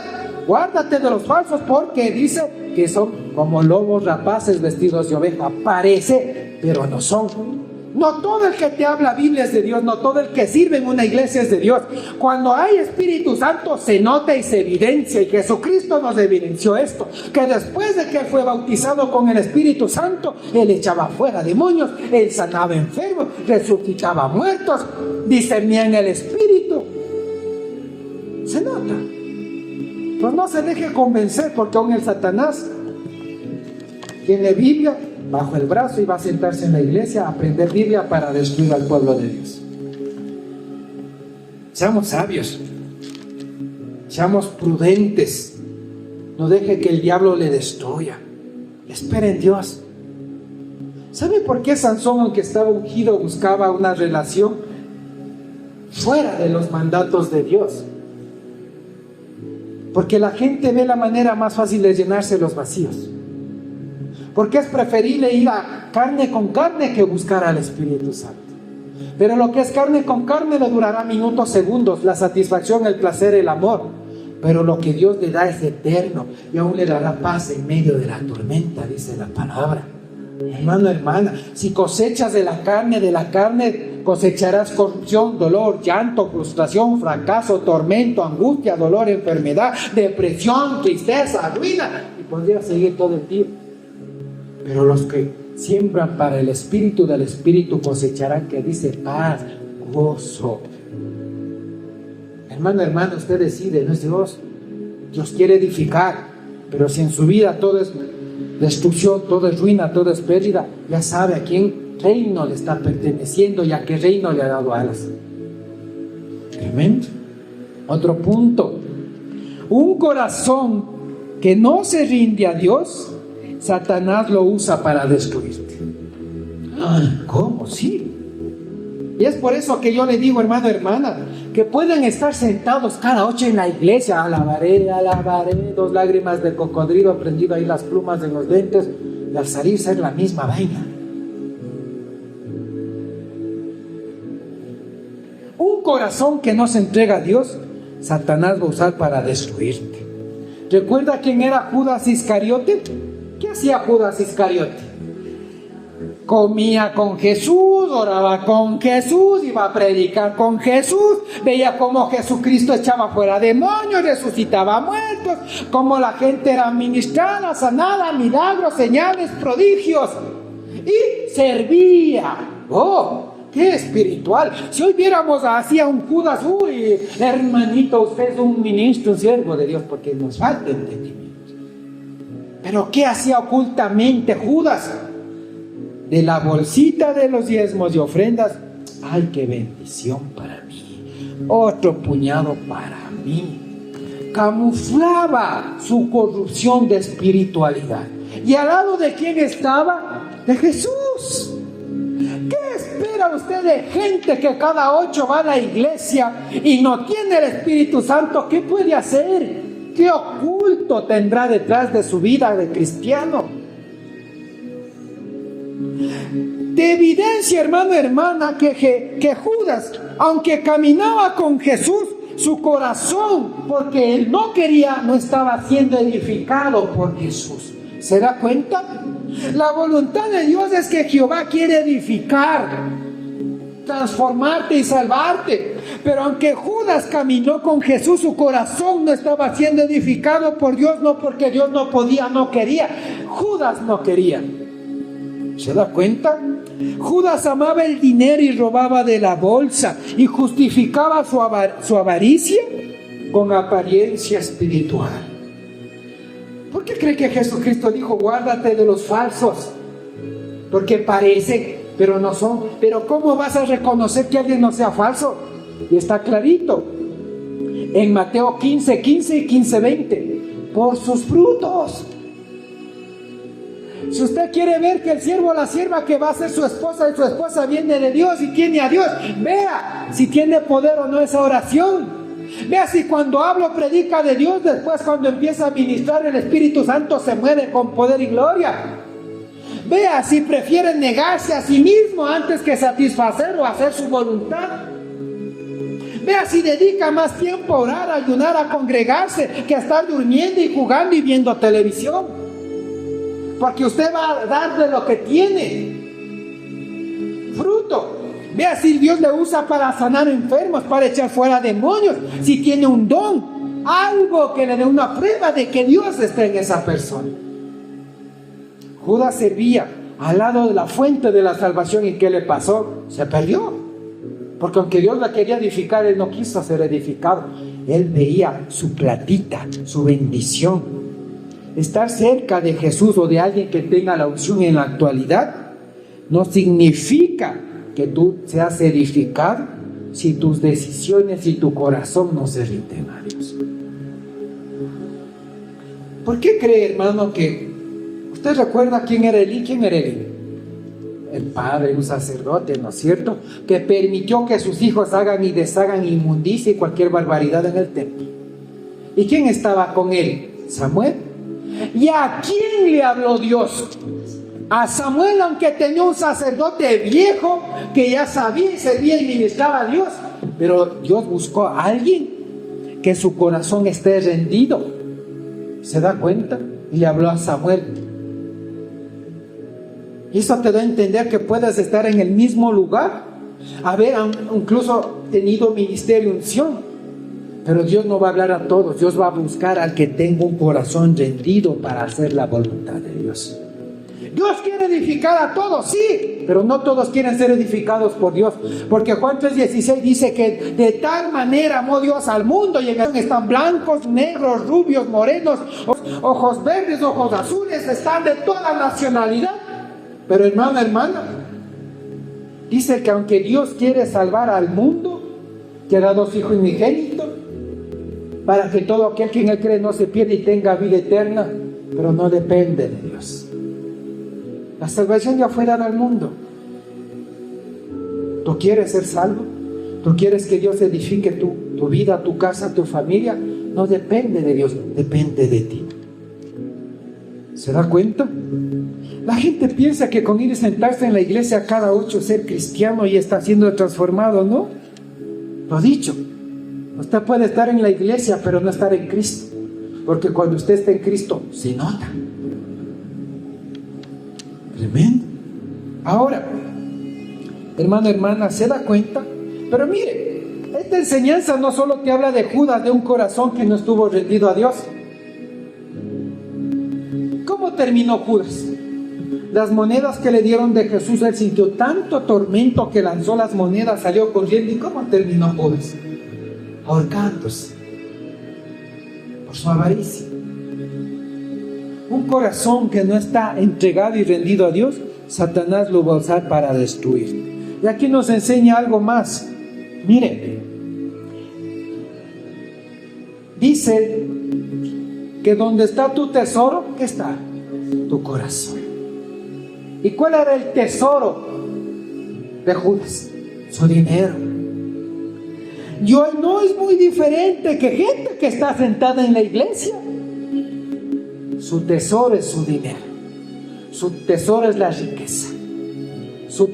Guárdate de los falsos, porque dice que son como lobos rapaces vestidos de oveja. Parece pero no son. No todo el que te habla Biblia es de Dios, no todo el que sirve en una iglesia es de Dios. Cuando hay Espíritu Santo se nota y se evidencia, y Jesucristo nos evidenció esto, que después de que Él fue bautizado con el Espíritu Santo, Él echaba fuera demonios, Él sanaba enfermos, resucitaba muertos, discernía en el Espíritu. Se nota. Pues no se deje convencer, porque aún el Satanás tiene Biblia bajo el brazo y va a sentarse en la iglesia a aprender Biblia para destruir al pueblo de Dios. Seamos sabios, seamos prudentes, no deje que el diablo le destruya. Espera en Dios. ¿Sabe por qué Sansón, aunque estaba ungido, buscaba una relación fuera de los mandatos de Dios? Porque la gente ve la manera más fácil de llenarse los vacíos. Porque es preferible ir a carne con carne que buscar al Espíritu Santo. Pero lo que es carne con carne le durará minutos, segundos, la satisfacción, el placer, el amor. Pero lo que Dios le da es eterno y aún le dará paz en medio de la tormenta, dice la palabra. Hermano, hermana, si cosechas de la carne cosecharás corrupción, dolor, llanto, frustración, fracaso, tormento, angustia, dolor, enfermedad, depresión, tristeza, ruina. Y podría seguir todo el tiempo. Pero los que siembran para el Espíritu, del Espíritu cosecharán, que dice paz, gozo. Hermano, hermano, usted decide, no es Dios. Dios quiere edificar, pero si en su vida todo es destrucción, todo es ruina, todo es pérdida, ya sabe a quién reino le está perteneciendo y a qué reino le ha dado alas. Tremendo. Otro punto. Un corazón que no se rinde a Dios, Satanás lo usa para destruirte. ¿Cómo? Sí. Y es por eso que yo le digo, hermano, hermana, que pueden estar sentados cada 8 en la iglesia. Alabaré, dos lágrimas de cocodrilo, prendido ahí las plumas de los lentes, y al salir ser la misma vaina. Un corazón que no se entrega a Dios, Satanás va a usar para destruirte. ¿Recuerda quién era Judas Iscariote? ¿Qué hacía Judas Iscariote? Comía con Jesús, oraba con Jesús, iba a predicar con Jesús, veía cómo Jesucristo echaba fuera demonios, resucitaba muertos, cómo la gente era ministrada, sanada, milagros, señales, prodigios, y servía. ¡Oh! ¡Qué espiritual! Si hoy viéramos así a un Judas, uy, hermanito, usted es un ministro, un siervo de Dios, porque nos falta entendimiento. Pero ¿qué hacía ocultamente Judas? De la bolsita de los diezmos y ofrendas, ¡ay, qué bendición para mí! Otro puñado para mí. Camuflaba su corrupción de espiritualidad. ¿Y al lado de quién estaba? De Jesús. ¿Qué espera usted de gente que cada 8 va a la iglesia y no tiene el Espíritu Santo? ¿Qué puede hacer? ¿Qué oculto tendrá detrás de su vida de cristiano? De evidencia, hermano, hermana, que Judas, aunque caminaba con Jesús, su corazón, porque él no quería, no estaba siendo edificado por Jesús. ¿Se da cuenta? La voluntad de Dios es que Jehová quiere edificar, transformarte y salvarte. Pero aunque Judas caminó con Jesús, su corazón no estaba siendo edificado por Dios, no porque Dios no podía, no quería. Judas no quería. ¿Se da cuenta? Judas amaba el dinero y robaba de la bolsa y justificaba su avaricia con apariencia espiritual. ¿Por qué cree que Jesucristo dijo, guárdate de los falsos? Porque parecen, pero no son. Pero ¿cómo vas a reconocer que alguien no sea falso? Y está clarito. En Mateo 15:15 y 15:20. Por sus frutos. Si usted quiere ver que el siervo o la sierva que va a ser su esposa y su esposa viene de Dios y tiene a Dios, vea si tiene poder o no esa oración. Vea si cuando hablo predica de Dios, después cuando empieza a ministrar el Espíritu Santo se mueve con poder y gloria. Vea si prefiere negarse a sí mismo antes que satisfacer o hacer su voluntad. Vea si dedica más tiempo a orar, a ayunar, a congregarse, que a estar durmiendo y jugando y viendo televisión. Porque usted va a dar de lo que tiene. Vea si Dios le usa para sanar enfermos, para echar fuera demonios, si tiene un don, algo que le dé una prueba de que Dios está en esa persona. Judas servía al lado de la fuente de la salvación, y ¿qué le pasó? Se perdió. Porque aunque Dios la quería edificar, él no quiso ser edificado. Él veía su platita, su bendición. Estar cerca de Jesús o de alguien que tenga la unción en la actualidad no significa que tú seas edificado si tus decisiones y tu corazón no se rinden a Dios. ¿Por qué cree, hermano, que usted recuerda quién era Elí? ¿Quién era Elí? El padre, un sacerdote, ¿no es cierto?, que permitió que sus hijos hagan y deshagan inmundicia y cualquier barbaridad en el templo. ¿Y quién estaba con él? Samuel. ¿Y a quién le habló Dios? A Samuel, aunque tenía un sacerdote viejo que ya sabía y servía y ministraba a Dios, pero Dios buscó a alguien que su corazón esté rendido. ¿Se da cuenta? Y le habló a Samuel. Y eso te da a entender que puedes estar en el mismo lugar, haber incluso tenido ministerio y unción, pero Dios no va a hablar a todos. Dios va a buscar al que tenga un corazón rendido para hacer la voluntad de Dios. Dios quiere edificar a todos, sí, pero no todos quieren ser edificados por Dios, porque Juan 3:16 dice que de tal manera amó Dios al mundo, y están blancos, negros, rubios, morenos, ojos verdes, ojos azules, están de toda nacionalidad. Pero hermano, hermana, dice que aunque Dios quiere salvar al mundo, que ha dado a su Hijo unigénito, para que todo aquel que en él cree no se pierda y tenga vida eterna, pero no depende de Dios. La salvación ya fue dada al mundo. ¿Tú quieres ser salvo? ¿Tú quieres que Dios edifique tu vida, tu casa, tu familia? No depende de Dios, depende de ti. ¿Se da cuenta? La gente piensa que con ir y sentarse en la iglesia cada 8 ser cristiano y está siendo transformado, ¿no? Lo dicho, usted puede estar en la iglesia pero no estar en Cristo, porque cuando usted está en Cristo se nota. Tremendo. Ahora, hermano, hermana, ¿se da cuenta? Pero mire, esta enseñanza no solo te habla de Judas, de un corazón que no estuvo rendido a Dios. ¿Cómo terminó Judas? Las monedas que le dieron de Jesús, él sintió tanto tormento que lanzó las monedas, salió corriendo. ¿Y cómo terminó Judas? Ahorcándose por su avaricia. Un corazón que no está entregado y rendido a Dios, Satanás lo va a usar para destruir. Y aquí nos enseña algo más. Mire, dice que donde está tu tesoro, ¿qué está? Tu corazón. ¿Y cuál era el tesoro de Judas? Su dinero. Y hoy no es muy diferente que gente que está sentada en la iglesia. Su tesoro es su dinero. Su tesoro es la riqueza. Su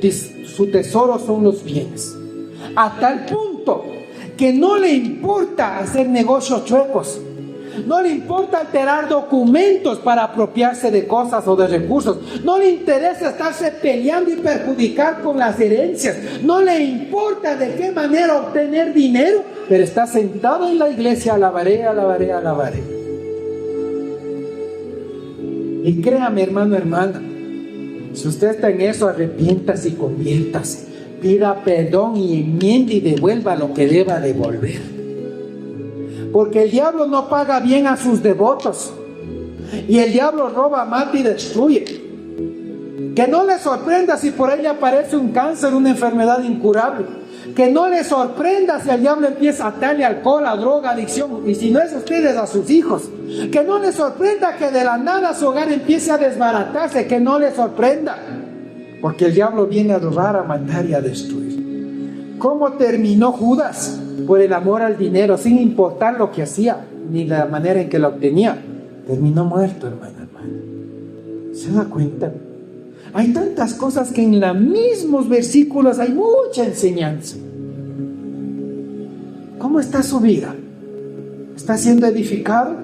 tesoro son los bienes. A tal punto que no le importa hacer negocios chuecos. No le importa alterar documentos para apropiarse de cosas o de recursos. No le interesa estarse peleando y perjudicar con las herencias. No le importa de qué manera obtener dinero, pero está sentado en la iglesia, alabaré, alabaré, alabaré. Y créame, hermano, hermana, si usted está en eso, arrepiéntase y conviértase. Pida perdón y enmiende y devuelva lo que deba devolver. Porque el diablo no paga bien a sus devotos. Y el diablo roba, mata y destruye. Que no le sorprenda si por ahí le aparece un cáncer, una enfermedad incurable. Que no le sorprenda si el diablo empieza a atarle alcohol, a droga, adicción. Y si no es ustedes, a sus hijos. Que no le sorprenda que de la nada su hogar empiece a desbaratarse. Que no le sorprenda. Porque el diablo viene a robar, a matar y a destruir. ¿Cómo terminó Judas? Por el amor al dinero, sin importar lo que hacía, ni la manera en que lo obtenía. Terminó muerto, hermano. ¿Se da cuenta? Hay tantas cosas que en los mismos versículos hay mucha enseñanza. ¿Cómo está su vida? ¿Está siendo edificado?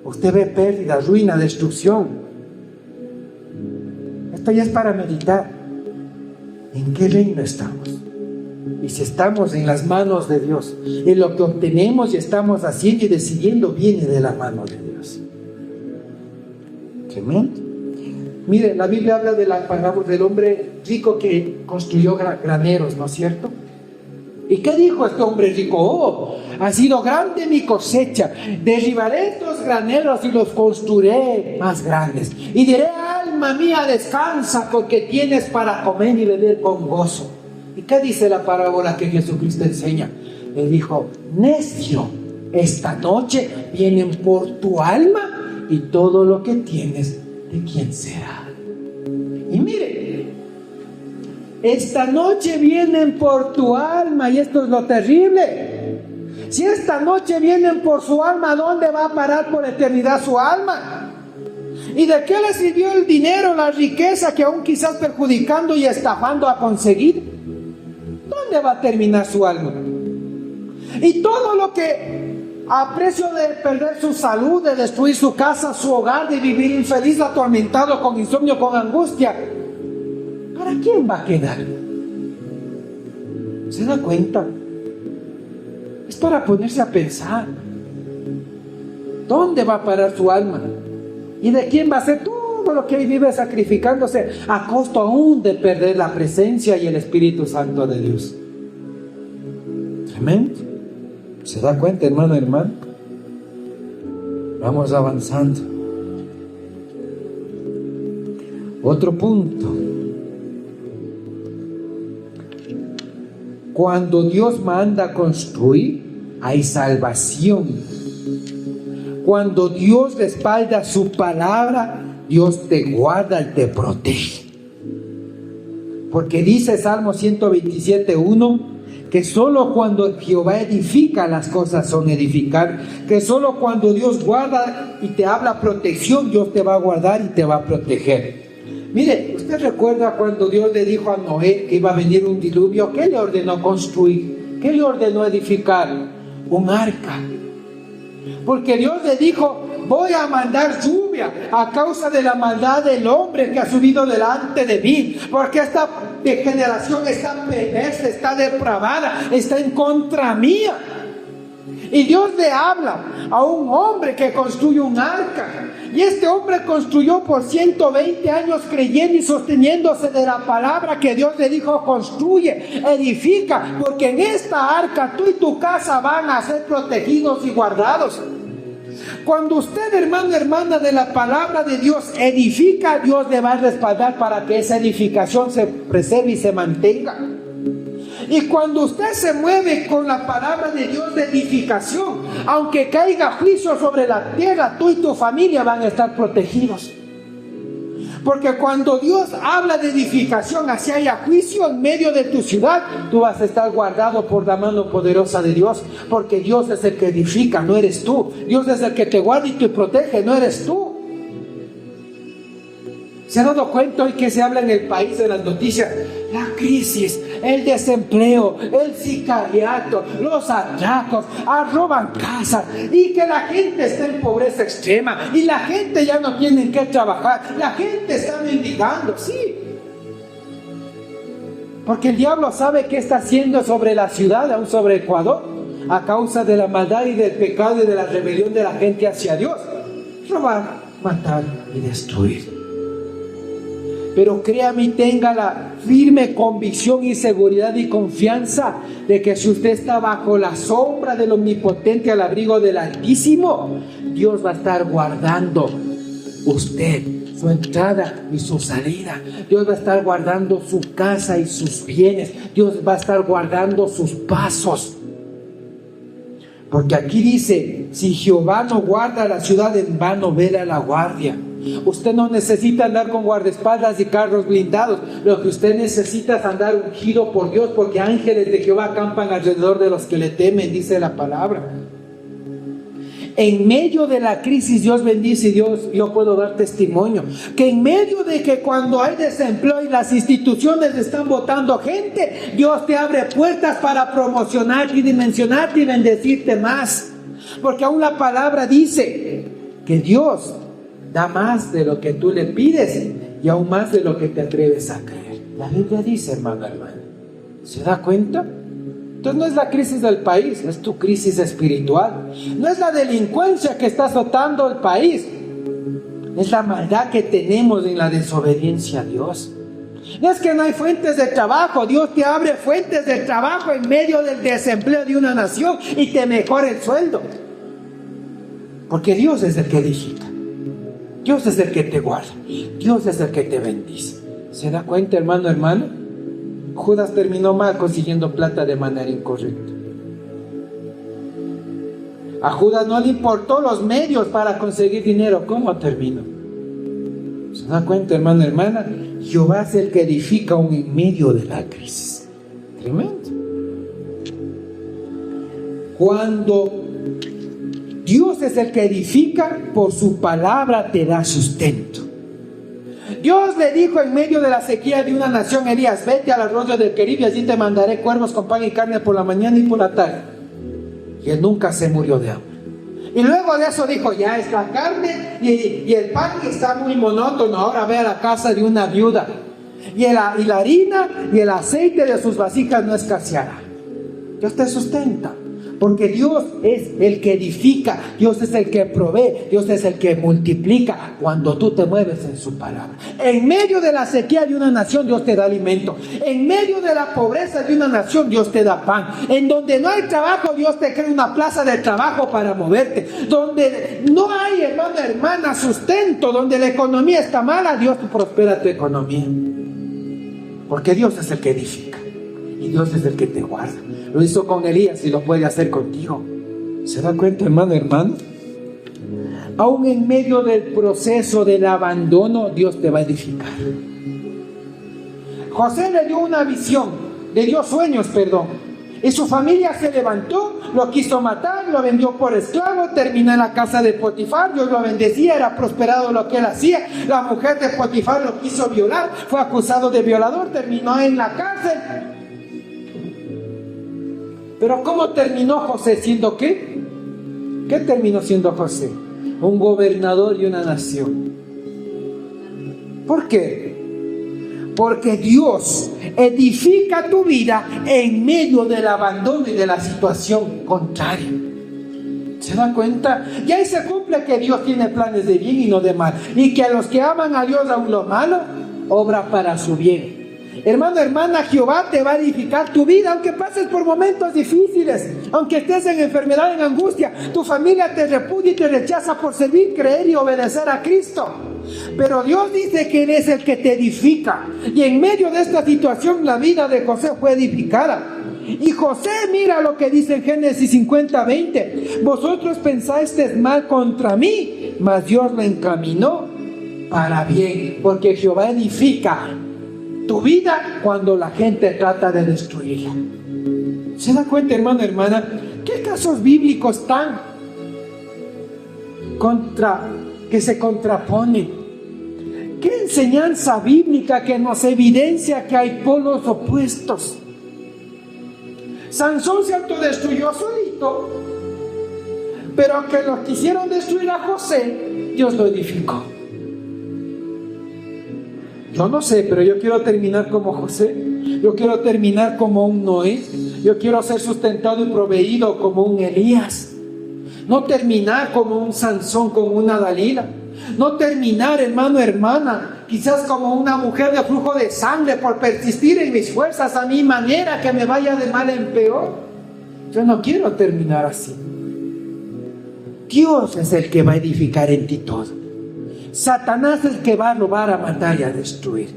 Usted ve pérdida, ruina, destrucción. Esto ya es para meditar. ¿En qué reino estamos? Y si estamos en las manos de Dios, y lo que obtenemos y estamos haciendo y decidiendo viene de la mano de Dios. Tremendo. Mire, la Biblia habla de la parábola del hombre rico que construyó graneros, ¿no es cierto? ¿Y qué dijo este hombre rico? Oh, ha sido grande mi cosecha, derribaré estos graneros y los construiré más grandes. Y diré, alma mía, descansa, porque tienes para comer y beber con gozo. ¿Y qué dice la parábola que Jesucristo enseña? Le dijo, necio, esta noche vienen por tu alma y todo lo que tienes, ¿de quién será? Y mire, esta noche vienen por tu alma, y esto es lo terrible. Si esta noche vienen por su alma, ¿dónde va a parar por eternidad su alma? ¿Y de qué le sirvió el dinero, la riqueza que aún quizás perjudicando y estafando a conseguir? ¿Dónde va a terminar su alma? Y todo lo que a precio de perder su salud, de destruir su casa, su hogar, de vivir infeliz, atormentado, con insomnio, con angustia, ¿para quién va a quedar? ¿Se da cuenta? Es para ponerse a pensar. ¿Dónde va a parar su alma? ¿Y de quién va a ser todo lo que hoy vive sacrificándose a costo aún de perder la presencia y el Espíritu Santo de Dios? Tremendo. ¿Se da cuenta, hermano? Vamos avanzando. Otro punto. Cuando Dios manda construir, hay salvación. Cuando Dios respalda su palabra, Dios te guarda y te protege. Porque dice Salmo 127:1 que solo cuando Jehová edifica las cosas son edificar, que solo cuando Dios guarda y te habla protección, Dios te va a guardar y te va a proteger. Mire, ¿usted recuerda cuando Dios le dijo a Noé que iba a venir un diluvio? ¿Qué le ordenó construir? ¿Qué le ordenó edificar? Un arca. Porque Dios le dijo, voy a mandar lluvia a causa de la maldad del hombre que ha subido delante de mí, porque esta generación está perversa, está depravada, está en contra mía. Y Dios le habla a un hombre que construye un arca. Y este hombre construyó por 120 años creyendo y sosteniéndose de la palabra que Dios le dijo, construye, edifica, porque en esta arca tú y tu casa van a ser protegidos y guardados. Cuando usted, hermano, hermana, de la palabra de Dios edifica, Dios le va a respaldar para que esa edificación se preserve y se mantenga. Y cuando usted se mueve con la palabra de Dios de edificación, aunque caiga juicio sobre la tierra, tú y tu familia van a estar protegidos. Porque cuando Dios habla de edificación, así haya juicio en medio de tu ciudad, tú vas a estar guardado por la mano poderosa de Dios. Porque Dios es el que edifica, no eres tú. Dios es el que te guarda y te protege, no eres tú. ¿Se ha dado cuenta hoy que se habla en el país de las noticias? La crisis, el desempleo, el sicariato, los atracos, roban casas, y que la gente está en pobreza extrema y la gente ya no tiene que trabajar, la gente está mendigando, sí. Porque el diablo sabe qué está haciendo sobre la ciudad, aún sobre Ecuador, a causa de la maldad y del pecado y de la rebelión de la gente hacia Dios. Robar, matar y destruir. Pero créame y tenga la firme convicción y seguridad y confianza de que si usted está bajo la sombra del Omnipotente, al abrigo del Altísimo, Dios va a estar guardando usted, su entrada y su salida. Dios va a estar guardando su casa y sus bienes. Dios va a estar guardando sus pasos. Porque aquí dice, si Jehová no guarda la ciudad, en vano vela la guardia. Usted no necesita andar con guardaespaldas y carros blindados. Lo que usted necesita es andar ungido por Dios, porque ángeles de Jehová acampan alrededor de los que le temen, dice la palabra. En medio de la crisis Dios bendice, y yo puedo dar testimonio que en medio de que cuando hay desempleo y las instituciones están botando gente, Dios te abre puertas para promocionarte y dimensionarte y bendecirte más. Porque aún la palabra dice que Dios da más de lo que tú le pides y aún más de lo que te atreves a creer. La Biblia dice, hermano. ¿Se da cuenta? Entonces no es la crisis del país, es tu crisis espiritual. No es la delincuencia que está azotando el país, es la maldad que tenemos en la desobediencia a Dios. No es que no hay fuentes de trabajo, Dios te abre fuentes de trabajo en medio del desempleo de una nación y te mejora el sueldo. Porque Dios es el que edifica, Dios es el que te guarda, Dios es el que te bendice. ¿Se da cuenta, hermano? Judas terminó mal consiguiendo plata de manera incorrecta. A Judas no le importó los medios para conseguir dinero. ¿Cómo terminó? ¿Se da cuenta, hermana? Jehová es el que edifica aún en medio de la crisis. Tremendo. Cuando Dios es el que edifica, por su palabra te da sustento. Dios le dijo en medio de la sequía de una nación, Elías, vete al arroyo del Querib y allí te mandaré cuervos con pan y carne por la mañana y por la tarde. Y él nunca se murió de hambre. Y luego de eso dijo, ya es la carne y el pan que está muy monótono, ahora ve a la casa de una viuda. Y la harina y el aceite de sus vasijas no escaseará. Dios te sustenta. Porque Dios es el que edifica, Dios es el que provee, Dios es el que multiplica cuando tú te mueves en su palabra. En medio de la sequía de una nación, Dios te da alimento. En medio de la pobreza de una nación, Dios te da pan. En donde no hay trabajo, Dios te crea una plaza de trabajo para moverte. Donde no hay, hermana, sustento, donde la economía está mala, Dios prospera tu economía. Porque Dios es el que edifica y Dios es el que te guarda. Lo hizo con Elías y lo puede hacer contigo. ¿Se da cuenta, hermano? Aún en medio del proceso del abandono, Dios te va a edificar. José le dio una visión, le dio sueños, y su familia se levantó, lo quiso matar, lo vendió por esclavo, terminó en la casa de Potifar. Dios lo bendecía, era prosperado lo que él hacía. La mujer de Potifar lo quiso violar, fue acusado de violador, terminó en la cárcel. Pero ¿cómo terminó José? ¿Siendo qué? ¿Qué terminó siendo José? Un gobernador de una nación. ¿Por qué? Porque Dios edifica tu vida en medio del abandono y de la situación contraria. ¿Se da cuenta? Y ahí se cumple que Dios tiene planes de bien y no de mal. Y que a los que aman a Dios aún lo malo, obra para su bien. Hermana, Jehová te va a edificar tu vida, aunque pases por momentos difíciles, aunque estés en enfermedad, en angustia, tu familia te repudia y te rechaza por servir, creer y obedecer a Cristo. Pero Dios dice que Él es el que te edifica. Y en medio de esta situación, la vida de José fue edificada. Y José, mira lo que dice en Génesis 50:20. Vosotros pensasteis mal contra mí, mas Dios lo encaminó para bien, porque Jehová edifica tu vida cuando la gente trata de destruirla. ¿Se da cuenta, hermana? ¿Qué casos bíblicos que se contraponen? ¿Qué enseñanza bíblica que nos evidencia que hay polos opuestos? Sansón se autodestruyó solito, pero aunque lo quisieron destruir a José, Dios lo edificó. Yo no sé, pero yo quiero terminar como José. Yo quiero terminar como un Noé. Yo quiero ser sustentado y proveído como un Elías. No terminar como un Sansón, como una Dalila. No terminar, hermana, quizás como una mujer de flujo de sangre por persistir en mis fuerzas a mi manera, que me vaya de mal en peor. Yo no quiero terminar así. Dios es el que va a edificar en ti todo. Satanás es el que va a robar, a matar y a destruir.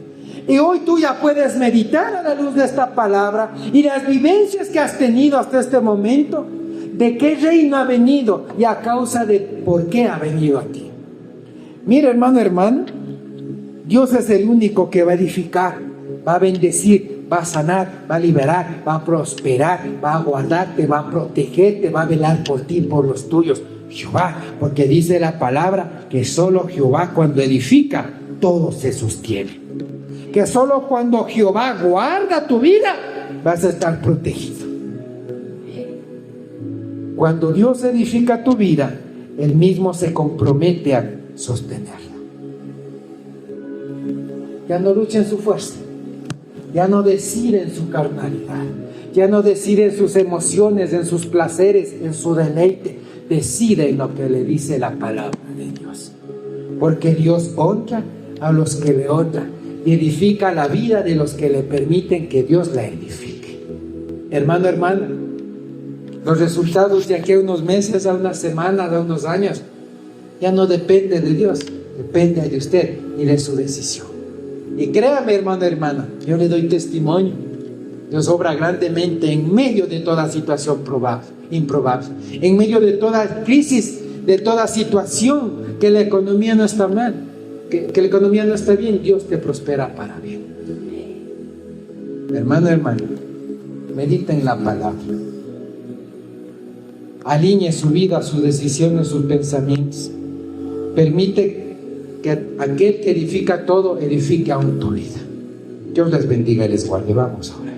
Y hoy tú ya puedes meditar a la luz de esta palabra y las vivencias que has tenido hasta este momento, de qué reino ha venido y a causa de por qué ha venido a ti. Mira, hermana, Dios es el único que va a edificar, va a bendecir, va a sanar, va a liberar, va a prosperar, va a guardarte, va a protegerte, va a velar por ti y por los tuyos. Jehová, porque dice la palabra que solo Jehová cuando edifica, todo se sostiene. Que solo cuando Jehová guarda tu vida, vas a estar protegido. Cuando Dios edifica tu vida, Él mismo se compromete a sostenerla. Ya no lucha en su fuerza, ya no decide en su carnalidad, ya no decide en sus emociones, en sus placeres, en su deleite, decide en lo que le dice la palabra de Dios. Porque Dios honra a los que le honran y edifica la vida de los que le permiten que Dios la edifique. Hermano, hermana, los resultados de aquí a unos meses, a unas semanas, a unos años, ya no depende de Dios, depende de usted y de su decisión. Y créame, hermano, hermana, yo le doy testimonio. Dios obra grandemente en medio de toda situación improbable, en medio de toda crisis, de toda situación, que la economía no está mal, que la economía no está bien, Dios te prospera para bien. Hermano, hermana, medita en la palabra. Alinee su vida, sus decisiones, sus pensamientos. Permite que aquel que edifica todo, edifique aún tu vida. Dios les bendiga y les guarde. Vamos ahora.